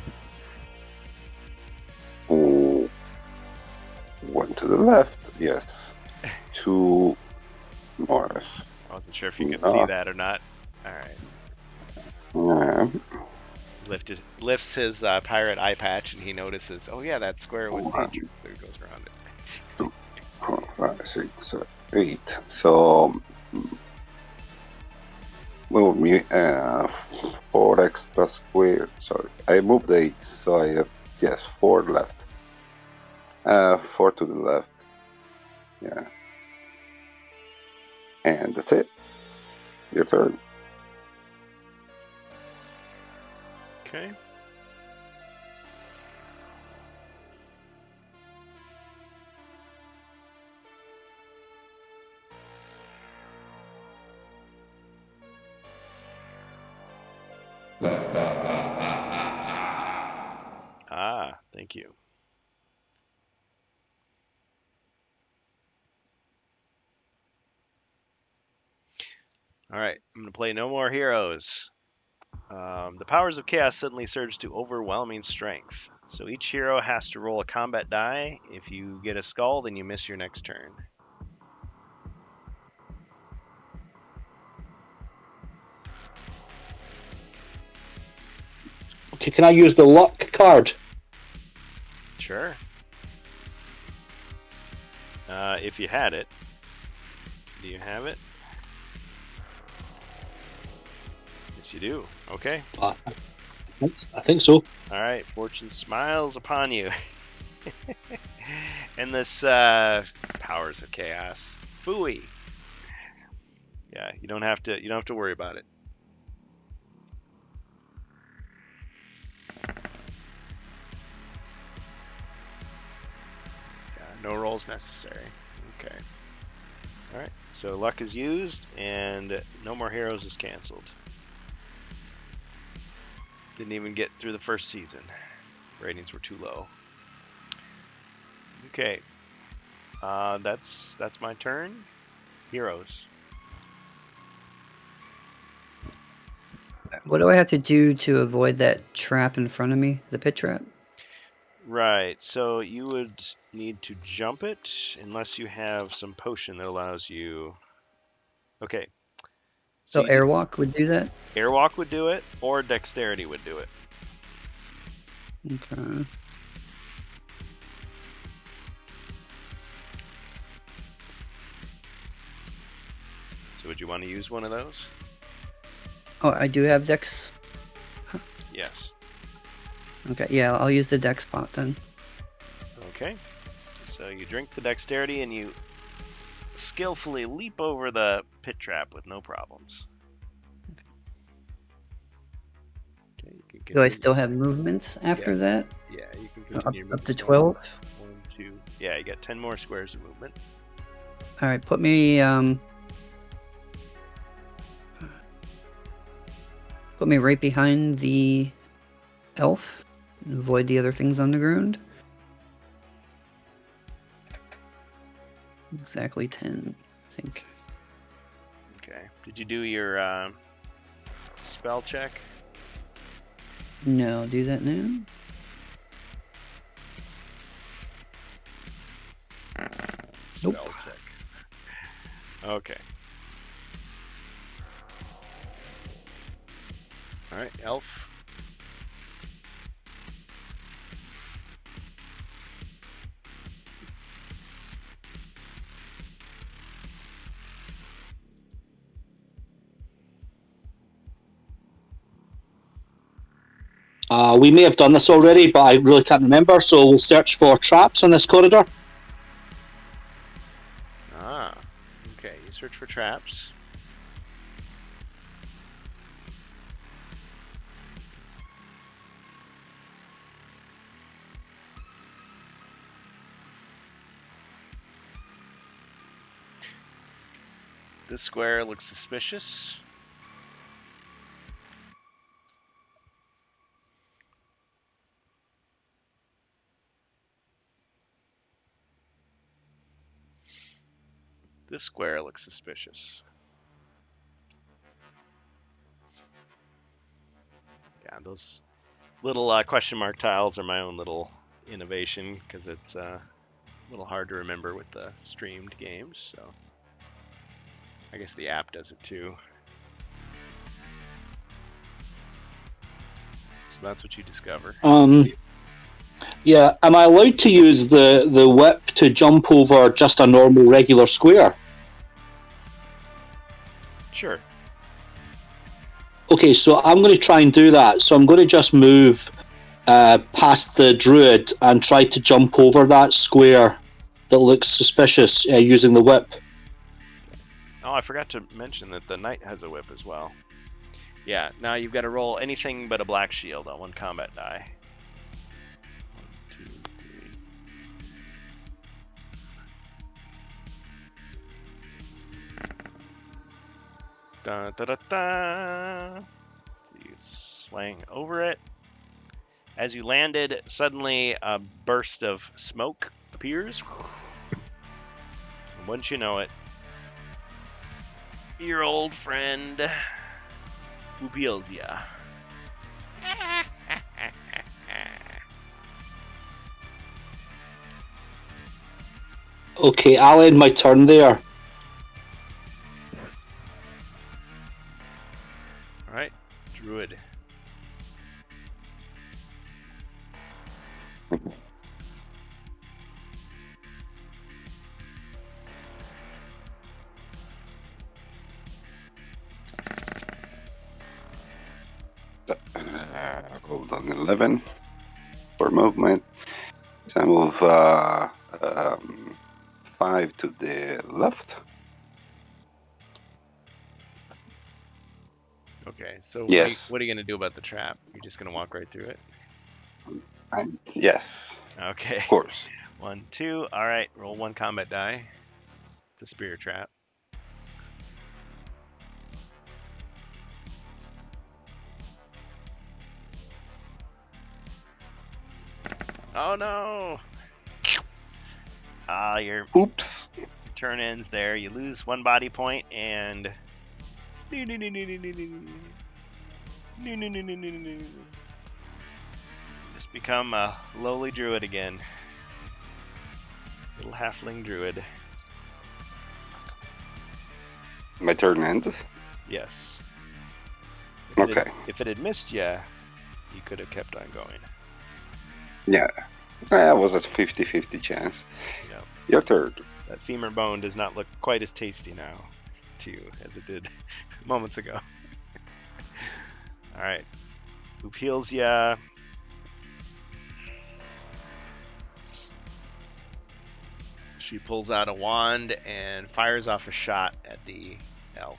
1 to the left, yes. 2 north. I wasn't sure if you could see that or not. Alright. Lifts his pirate eye patch and he notices, oh yeah, that square was danger, so he goes around it. 4, 5, 6, 7, 8. So move me 4 extra square. Sorry, I moved 8, so I have 4 left. 4 to the left. Yeah. And that's it. Your turn. Okay. Thank you. Alright, I'm going to play No More Heroes. The powers of chaos suddenly surge to overwhelming strength. So each hero has to roll a combat die. If you get a skull, then you miss your next turn. Okay, can I use the luck card? Sure. If you had it. Do you have it? Yes, you do. Okay. I think so. Alright, fortune smiles upon you. And this powers of chaos. Phooey. Yeah, you don't have to worry about it. No rolls necessary. Okay. Alright, so luck is used, and No More Heroes is cancelled. Didn't even get through the first season. Ratings were too low. Okay. That's my turn. Heroes. What do I have to do to avoid that trap in front of me? The pit trap? Right. So you would need to jump it unless you have some potion that allows you. Okay. So So airwalk would do that? airwalk would do it, or dexterity would do it. Okay. So would you want to use one of those? Oh, I do have dex. Yes. Okay, yeah, I'll use the dex spot then. Okay. So you drink the dexterity and you skillfully leap over the pit trap with no problems. Okay, you can Do I continue. still have movements after that? Yeah, you can Up, continue. up to moving 12? 1, 2. Yeah, you got 10 more squares of movement. Alright, put me right behind the elf and avoid the other things on the ground. Exactly 10, I think. Okay. Did you do your spell check? No, do that now. Nope. Spell check. Okay. All right, elf. We may have done this already, but I really can't remember, so we'll search for traps on this corridor. Ah. Okay, you search for traps. This square looks suspicious. This square looks suspicious. Yeah, those little question mark tiles are my own little innovation because it's a little hard to remember with the streamed games. So I guess the app does it too. So that's what you discover. Yeah, am I allowed to use the whip to jump over just a normal regular square? Sure. Okay, so I'm going to try and do that. So I'm going to just move past the druid and try to jump over that square that looks suspicious using the whip. Oh, I forgot to mention that the knight has a whip as well. Yeah, now you've got to roll anything but a black shield on one combat die. 1, 2, 3. Da, da, da, da. You swang over it. As you landed, suddenly a burst of smoke appears. And once you know it, your old friend Upildia. Okay, I'll end my turn there. Alright, Druid. Hold on, 11 for movement. So I move 5 to the left. Okay, so Yes. what are you going to do about the trap? You're just going to walk right through it? Yes, Okay. of course. 1, 2. Alright, roll 1 combat die. It's a spear trap. Oh no! Your Oops. turn ends there. You lose 1 body point and just become a lowly druid again. Little halfling druid. My turn ends. Yes. Okay. If it had missed you, you could have kept on going. Yeah. That was a 50-50 chance. Yeah. Your turn. That femur bone does not look quite as tasty now to you as it did moments ago. Alright. Who heals ya? She pulls out a wand and fires off a shot at the elf.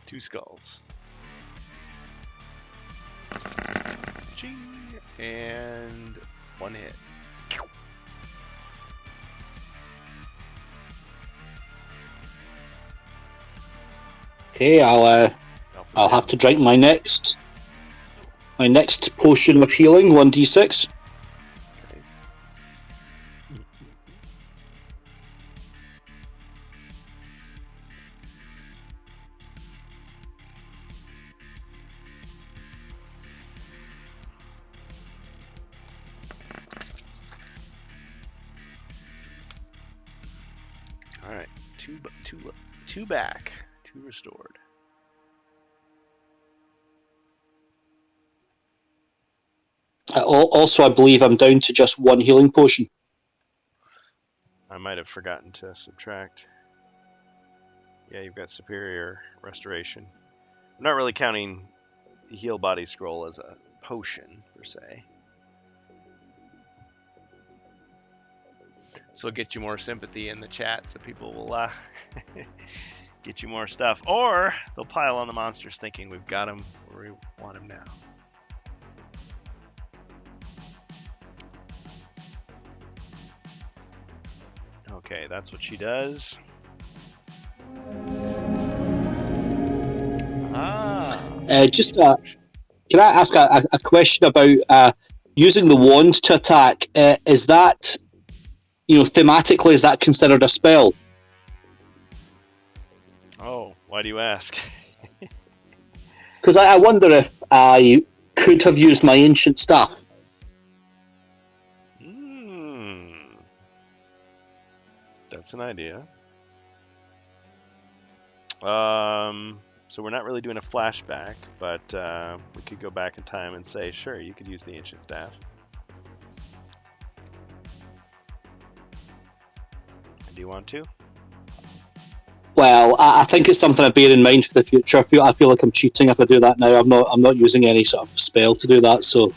Two skulls. Ching, and 1 hit. Okay, I'll have to drink my next potion of healing, 1d6. Okay. All right, two back, 2 restored. Also, I believe I'm down to just 1 healing potion. I might have forgotten to subtract. Yeah, you've got superior restoration. I'm not really counting the heal body scroll as a potion per se. So it'll get you more sympathy in the chat, so people will get you more stuff, or they'll pile on the monsters thinking we've got them where we want them now. Okay, that's what she does. Can I ask a question about using the wand to attack? Is that, thematically, is that considered a spell? Oh, why do you ask? Because I wonder if I could have used my ancient staff. That's an idea. So we're not really doing a flashback, but we could go back in time and say, sure, you could use the ancient staff. Do you want to? Well, I think it's something I bear in mind for the future. I feel like I'm cheating if I do that now. I'm not using any sort of spell to do that, so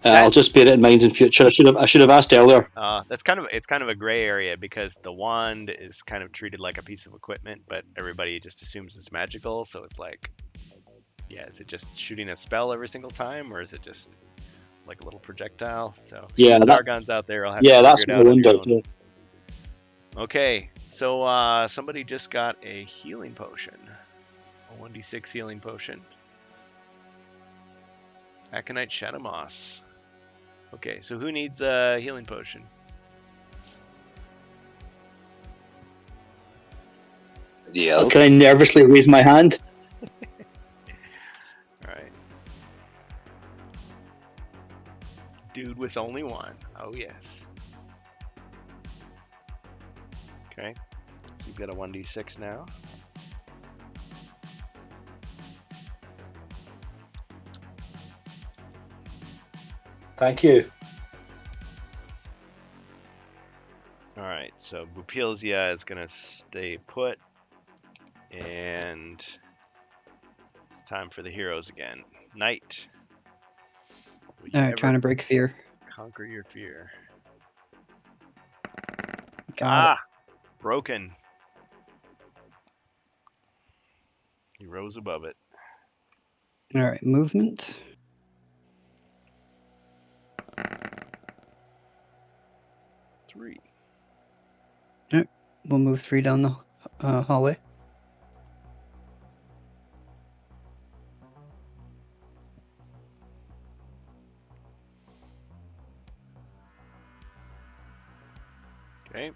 I'll just bear it in mind in future. I should have asked earlier. It's kind of a gray area because the wand is kind of treated like a piece of equipment, but everybody just assumes it's magical. So it's like, yeah, is it just shooting a spell every single time, or is it just like a little projectile? So yeah, Dargon's out there. I'll have to figure that's it what out I on your wondered. own. Okay, so somebody just got a healing potion, a 1d6 healing potion. Aconite Shadowmoss. Okay, so who needs a healing potion? Yeah. Can I nervously raise my hand? Alright. Dude with only 1. Oh, yes. Okay. So you've got a 1d6 now. Thank you. Alright, so Bupilzia is going to stay put. And it's time for the heroes again. Knight. Alright, trying to break fear. Conquer your fear. Got it. Broken. He rose above it. Alright, movement. Three. Alright, we'll move 3 down the hallway. Okay,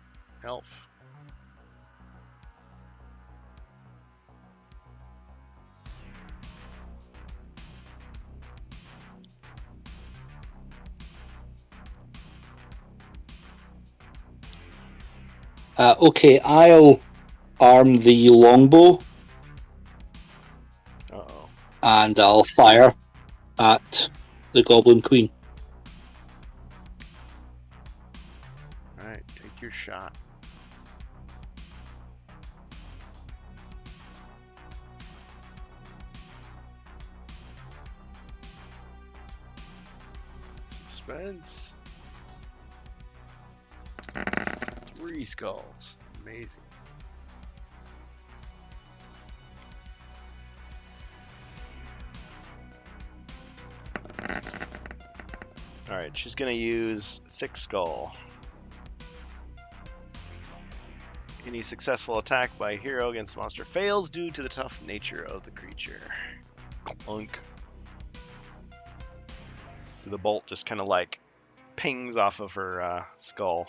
elf. Okay, I'll arm the longbow Uh-oh. and I'll fire at the Goblin Queen. Alright, take your shot. Suspense. 3 skulls. Amazing. Alright, she's gonna use Thick Skull. Any successful attack by a hero against a monster fails due to the tough nature of the creature. Clunk. So the bolt just kind of like pings off of her skull.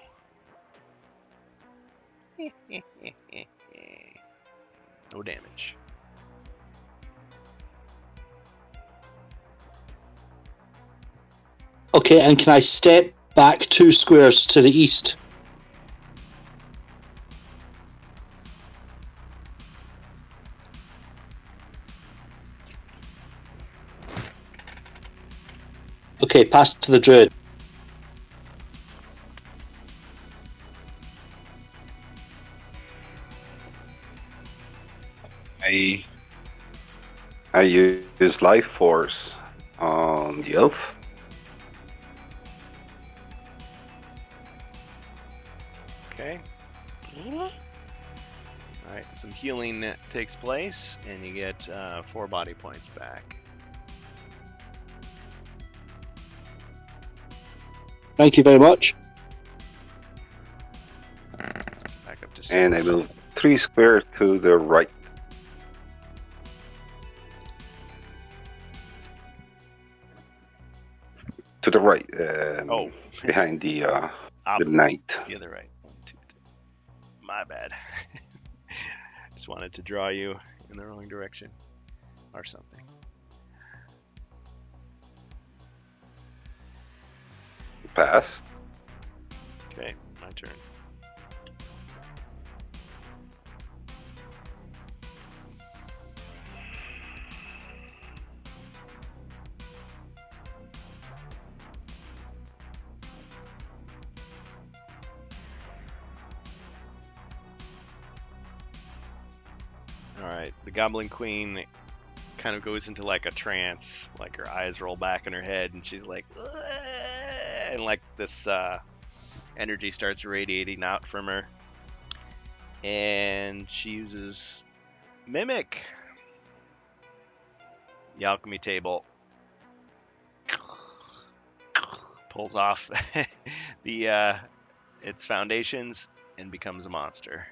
No damage. Okay, and can I step back 2 squares to the east? Okay, pass to the druid. I use life force on the elf. Okay. Alright, some healing takes place, and you get 4 body points back. Thank you very much. Back up to 6. And I move 3 squares to the right. To the right. Oh. Behind the Opposite. knight. The other right. 1, 2, 3. My bad. Just wanted to draw you in the wrong direction. Or something. Pass. Okay, my turn. Alright, the Goblin Queen kind of goes into like a trance, like her eyes roll back in her head, and she's like, "Ugh," and like this energy starts radiating out from her. And she uses Mimic. The alchemy table pulls off the its foundations and becomes a monster.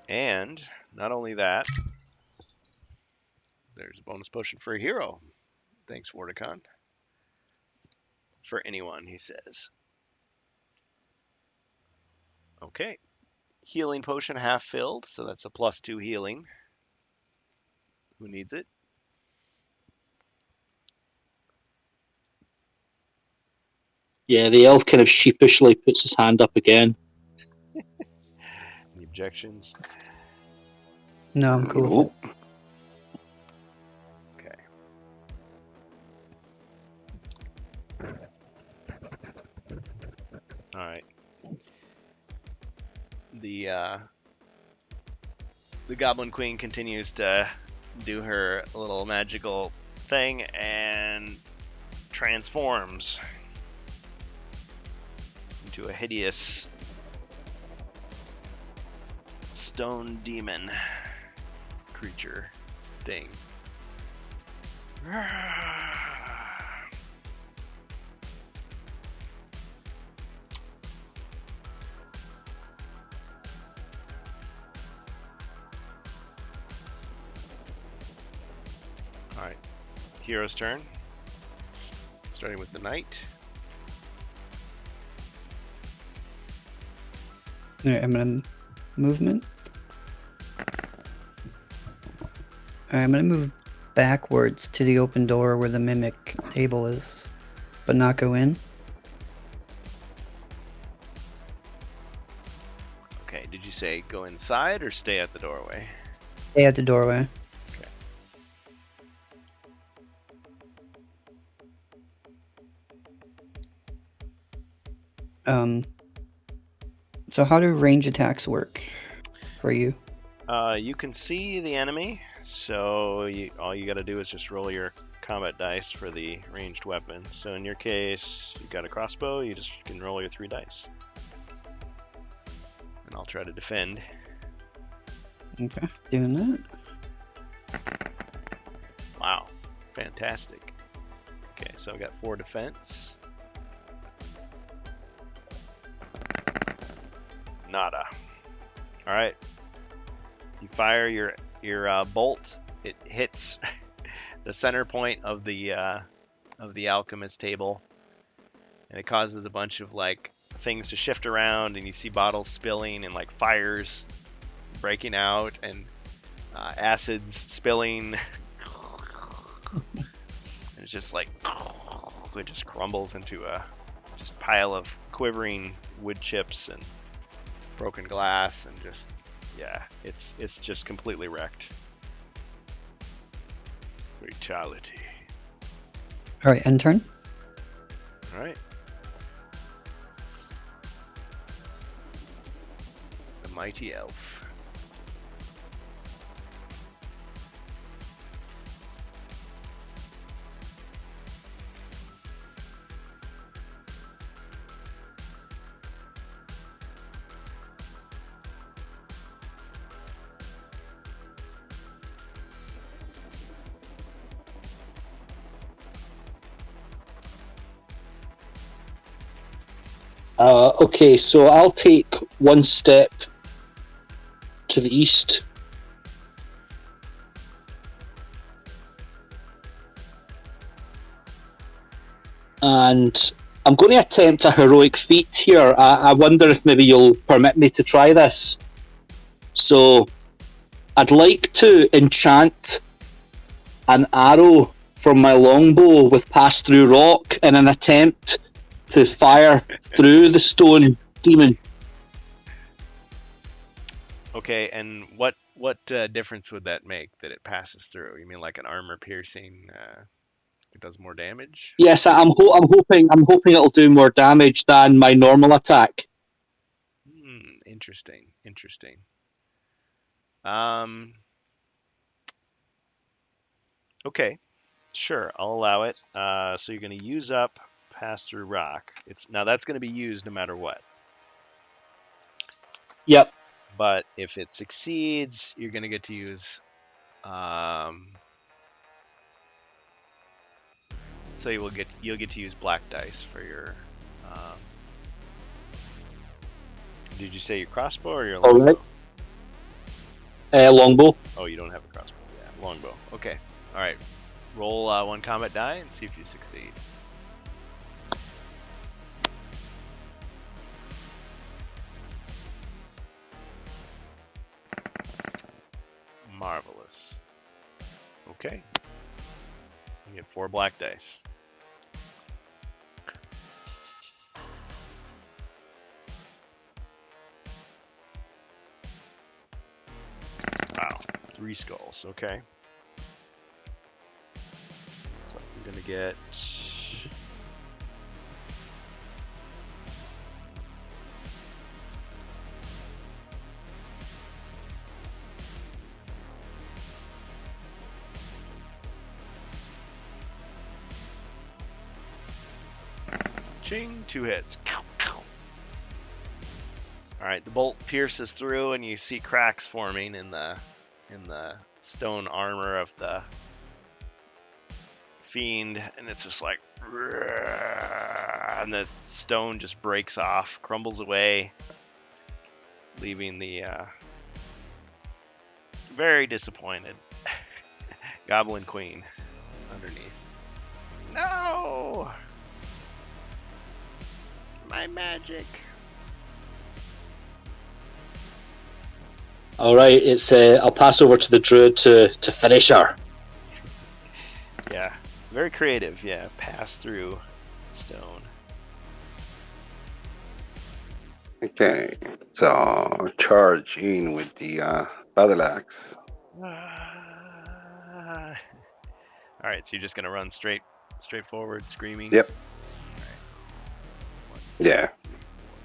And not only that, there's a bonus potion for a hero. Thanks, Wardicon. For anyone, he says. Okay. Healing potion half filled, so that's a +2 healing. Who needs it? Yeah, the elf kind of sheepishly puts his hand up again. Any objections? No, I'm cool with it. Nope. Okay. Alright. The Goblin Queen continues to do her little magical thing and transforms into a hideous stone demon creature thing. Alright, hero's turn. Starting with the knight. Alright, I'm gonna movement. Alright, I'm gonna move backwards to the open door where the mimic table is, but not go in. Okay, did you say go inside or stay at the doorway? Stay at the doorway. So how do range attacks work for you? You can see the enemy, so all you got to do is just roll your combat dice for the ranged weapon. So in your case, you got a crossbow, you just can roll your 3 dice. And I'll try to defend. Okay, doing that. Wow, fantastic. Okay, so I've got 4 defense. Nada. All right. You fire your bolt. It hits the center point of the alchemist table, and it causes a bunch of like things to shift around, and you see bottles spilling and like fires breaking out and acids spilling. It's just like it just crumbles into a just pile of quivering wood chips and broken glass, and just it's just completely wrecked. Fatality. All right, end turn. All right. The mighty elf. Okay, so I'll take 1 step to the east. And I'm going to attempt a heroic feat here. I wonder if maybe you'll permit me to try this. So I'd like to enchant an arrow from my longbow with pass-through rock in an attempt to fire through the stone demon. Okay, and what difference would that make that it passes through? You mean like an armor piercing? It does more damage? Yes, I'm hoping it'll do more damage than my normal attack. Interesting. Okay, sure, I'll allow it. So you're going to use up pass-through rock. Now that's going to be used no matter what. Yep. But if it succeeds, you're going to get to use. So you'll get to use black dice for your. Did you say your crossbow or your longbow? Alright. Longbow. Oh, you don't have a crossbow. Yeah, longbow. Okay. All right. Roll 1 combat die and see if you succeed. Marvelous. Okay. You get 4 black dice. Wow. 3 skulls. Okay. So I'm gonna get. Ching, 2 hits. Alright, the bolt pierces through and you see cracks forming in the stone armor of the fiend, and it's just like, and the stone just breaks off, crumbles away, leaving the very disappointed Goblin Queen underneath. No! My magic. All right, it's I'll pass over to the druid to finish her. Yeah, very creative. Yeah, pass through stone. Okay, so charge in with the battle axe. All right, so you're just gonna run straight forward, screaming. Yep. One, Yeah.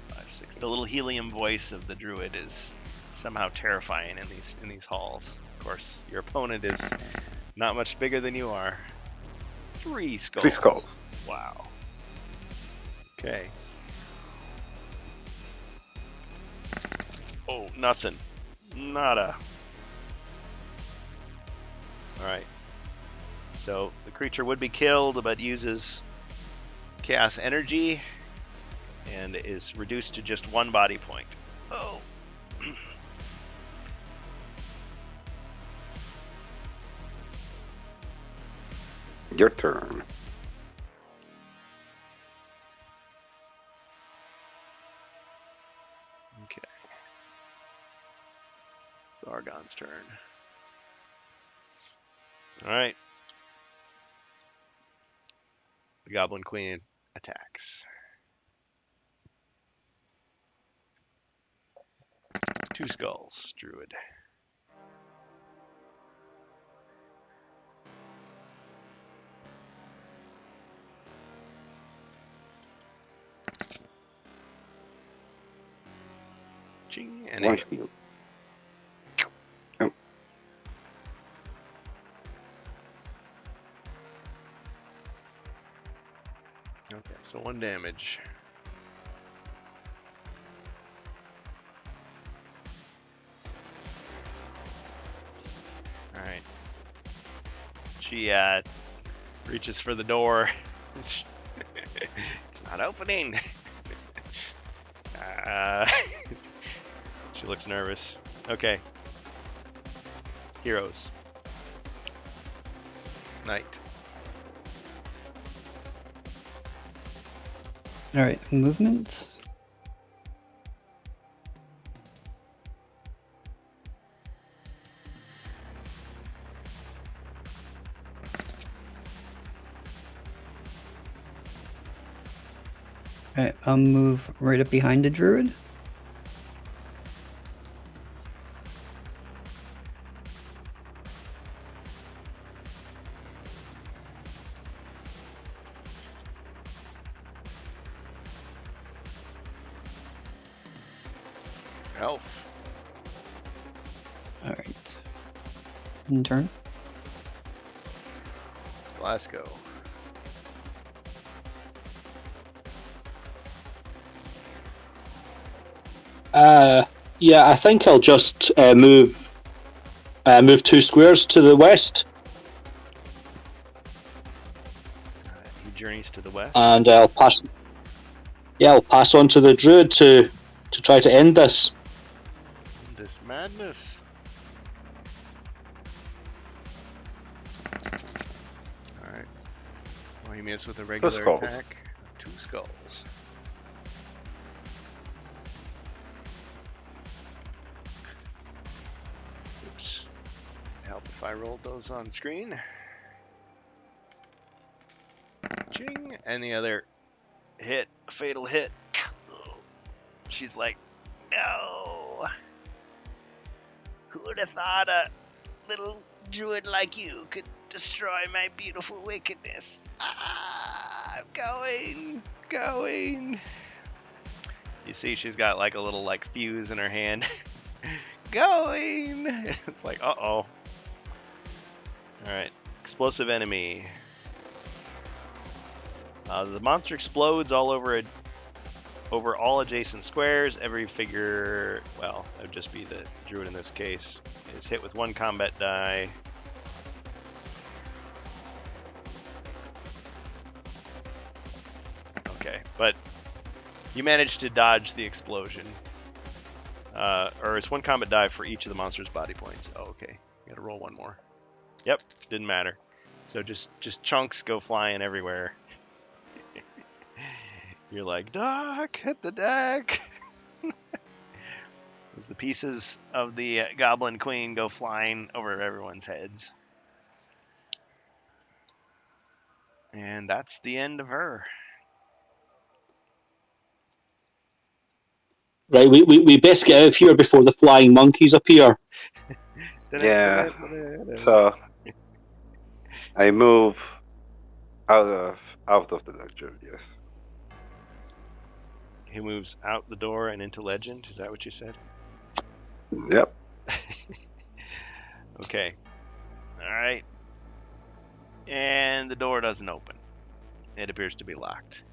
5, 6. The little helium voice of the druid is somehow terrifying in these halls. Of course, your opponent is not much bigger than you are. 3 skulls. 3 skulls. Wow. Okay. Oh, nothing. Nada. Alright. So the creature would be killed, but uses chaos energy and is reduced to just 1 body point. Oh. Your turn. Okay. It's Argon's turn. Alright. The Goblin Queen attacks. 2 skulls, druid. Ching, and One a shield. okay, so 1 damage. Alright. She reaches for the door. It's not opening. She looks nervous. Okay. Heroes. Knight. All right, movement. All right, I'll move right up behind the druid. Elf. All right. In turn. Glasgow. Yeah, I think I'll just move 2 squares to the west, He journeys to the west. and I'll pass. Yeah, I'll pass on to the druid to try to end this. This madness. Alright. Well, he missed with a regular skulls. attack. 2 skulls. Oops. Help if I rolled those on screen. Ching! And the other hit, fatal hit. She's like, no! Who would have thought a little druid like you could destroy my beautiful wickedness? Ah, I'm going. You see, she's got like a little like fuse in her hand. Going. It's like, uh-oh. All right, explosive enemy. The monster explodes all over all adjacent squares. Every figure, well, that would just be the druid in this case, is hit with 1 combat die. Okay, but you managed to dodge the explosion. Or it's 1 combat die for each of the monster's body points. Oh, okay. You gotta roll 1 more. Yep, didn't matter. So just chunks go flying everywhere. You're like, Doc, hit the deck. as the pieces of the Goblin Queen go flying over everyone's heads. And that's the end of her. Right, we best get out of here before the flying monkeys appear. Yeah. So I move out of the dungeon. Yes. He moves out the door and into Legend. Is that what you said? Yep. Okay. All right. And the door doesn't open. It appears to be locked.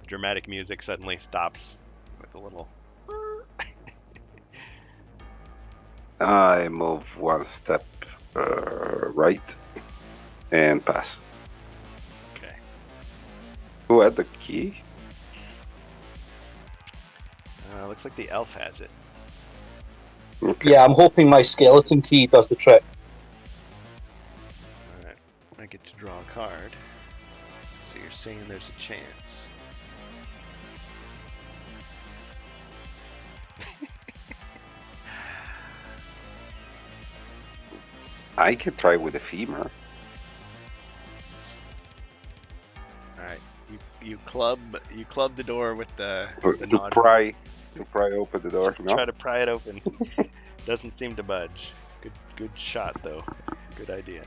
The dramatic music suddenly stops with a little. I move one step right and pass. Okay. Who had the key? Looks like the elf has it. Okay. Yeah, I'm hoping my skeleton key does the trick. All right. I get to draw a card. So you're saying there's a chance. I can try with a femur. All right. You club the door with the To nod. pry open the door. No. Try to pry it open. Doesn't seem to budge. Good shot though. Good idea.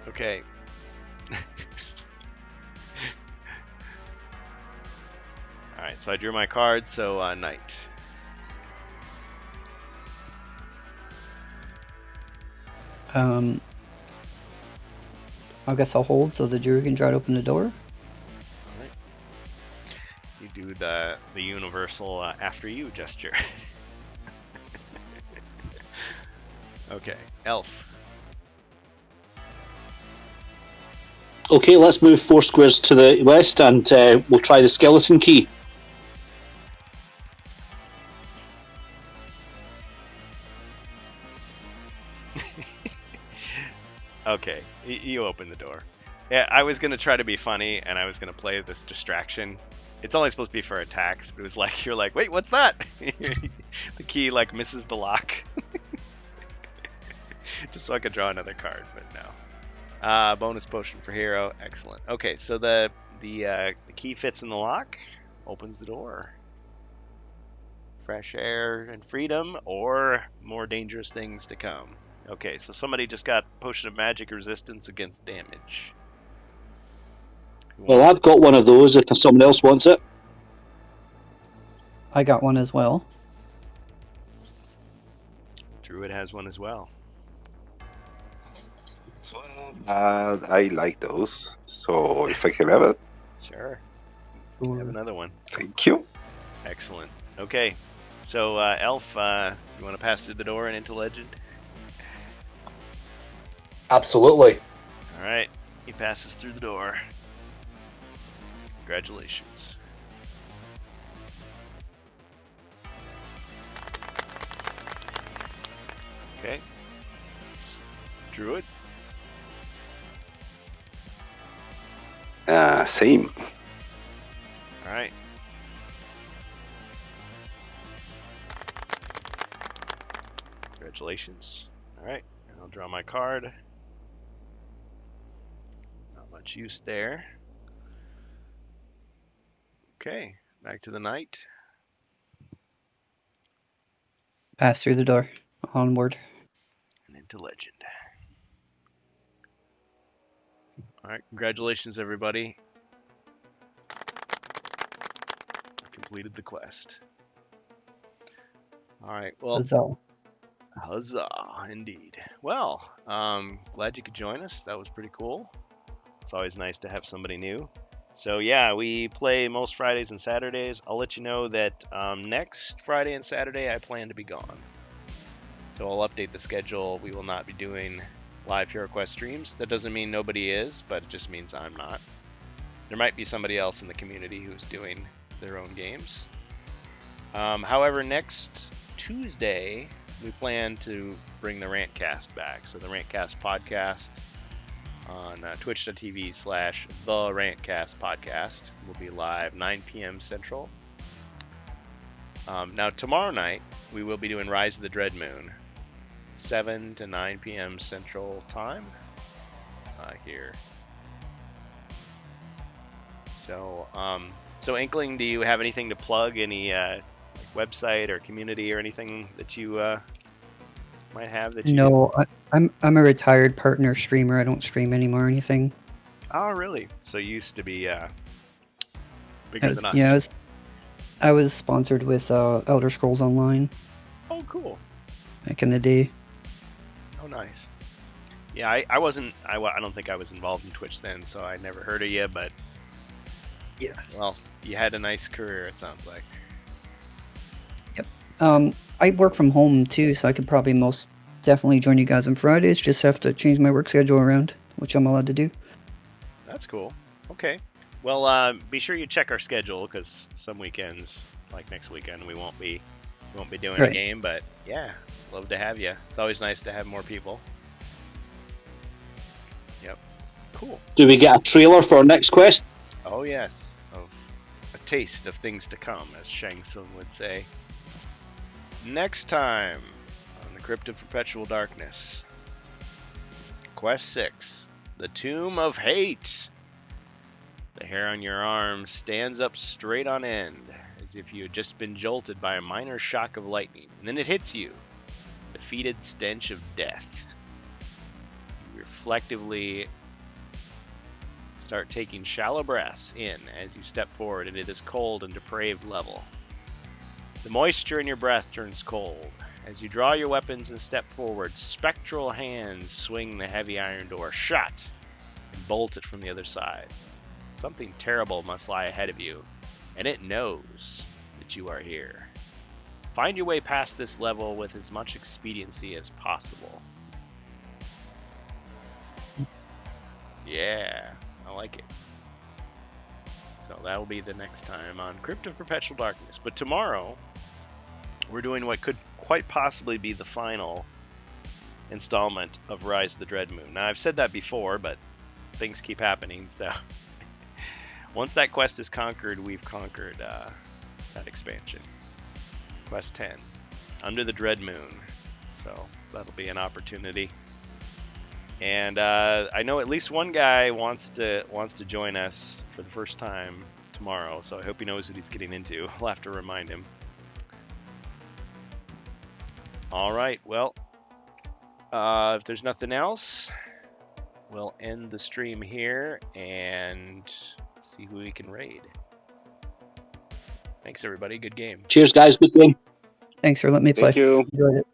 Okay. All right. So I drew my card. So knight. I guess I'll hold so the druid can try to open the door. All right. You do the universal after you gesture. Okay, elf. Okay, let's move 4 squares to the west and we'll try the skeleton key. Okay, you open the door. Yeah, I was gonna try to be funny, and I was gonna play this distraction. It's only supposed to be for attacks, but it was like you're like, wait, what's that? The key like misses the lock, just so I could draw another card, but no. Bonus potion for hero, excellent. Okay, so the key fits in the lock, opens the door. Fresh air and freedom, or more dangerous things to come. Okay, so somebody just got Potion of Magic Resistance against damage. Well, I've got one of those if someone else wants it. I got one as well. Druid has one as well. I like those. So if I can have it, Sure. You have another one. thank you. Excellent. Okay, so Elf, you want to pass through the door and into Legend? Absolutely. All right, he passes through the door. Congratulations. Okay. Druid. Same. All right. Congratulations. All right, and I'll draw my card. Not much use there. Okay, back to the knight. Pass through the door. Onward. And into Legend. All right, congratulations, everybody. Completed the quest. All right, well, Huzzah. huzzah, indeed. Well, glad you could join us. That was pretty cool. It's always nice to have somebody new. So yeah, we play most Fridays and Saturdays. I'll let you know that next Friday and Saturday I plan to be gone. So I'll update the schedule. We will not be doing live HeroQuest streams. That doesn't mean nobody is, but it just means I'm not. There might be somebody else in the community who's doing their own games. However, next Tuesday, we plan to bring the Rantcast back. So the Rantcast podcast on twitch.tv/The Rantcast Podcast. We'll be live 9 p.m. Central. Now, tomorrow night, we will be doing Rise of the Dread Moon, 7 to 9 p.m. Central Time here. So, Inkling, do you have anything to plug? Any website or community or anything that you might have? That you... No, I'm a retired partner streamer. I don't stream anymore or anything. Oh, really? So you used to be bigger than us. Yeah, I was sponsored with Elder Scrolls Online Oh, cool. back in the day. Oh, nice. Yeah, I wasn't. I don't think I was involved in Twitch then, so I never heard of you. But yeah, well, you had a nice career. It sounds like. I work from home too, so I could probably most definitely join you guys on Fridays. Just have to change my work schedule around, which I'm allowed to do. That's cool. Okay. Well, be sure you check our schedule because some weekends, like next weekend, we won't be doing a game. But yeah, love to have you. It's always nice to have more people. Yep. Cool. Do we get a trailer for our next quest? Oh yes, of a taste of things to come, as Shang Tsung would say. Next time on the Crypt of Perpetual Darkness, Quest 6, The Tomb of Hate. The hair on your arm stands up straight on end, as if you had just been jolted by a minor shock of lightning, and then it hits you, the fetid stench of death. You reflectively start taking shallow breaths in as you step forward into this cold and depraved level. The moisture in your breath turns cold. As you draw your weapons and step forward, spectral hands swing the heavy iron door shut and bolt it from the other side. Something terrible must lie ahead of you, and it knows that you are here. Find your way past this level with as much expediency as possible. Yeah, I like it. So that'll be the next time on Crypt of Perpetual Darkness. But tomorrow, we're doing what could quite possibly be the final installment of Rise of the Dread Moon. Now, I've said that before, but things keep happening, so... Once that quest is conquered, we've conquered that expansion. Quest 10, Under the Dread Moon. So that'll be an opportunity. And I know at least one guy wants to join us for the first time tomorrow. So I hope he knows what he's getting into. I'll have to remind him. All right. Well, if there's nothing else, we'll end the stream here and see who we can raid. Thanks, everybody. Good game. Cheers, guys. Good game. Thanks for letting me play. Thank you. Enjoyed it.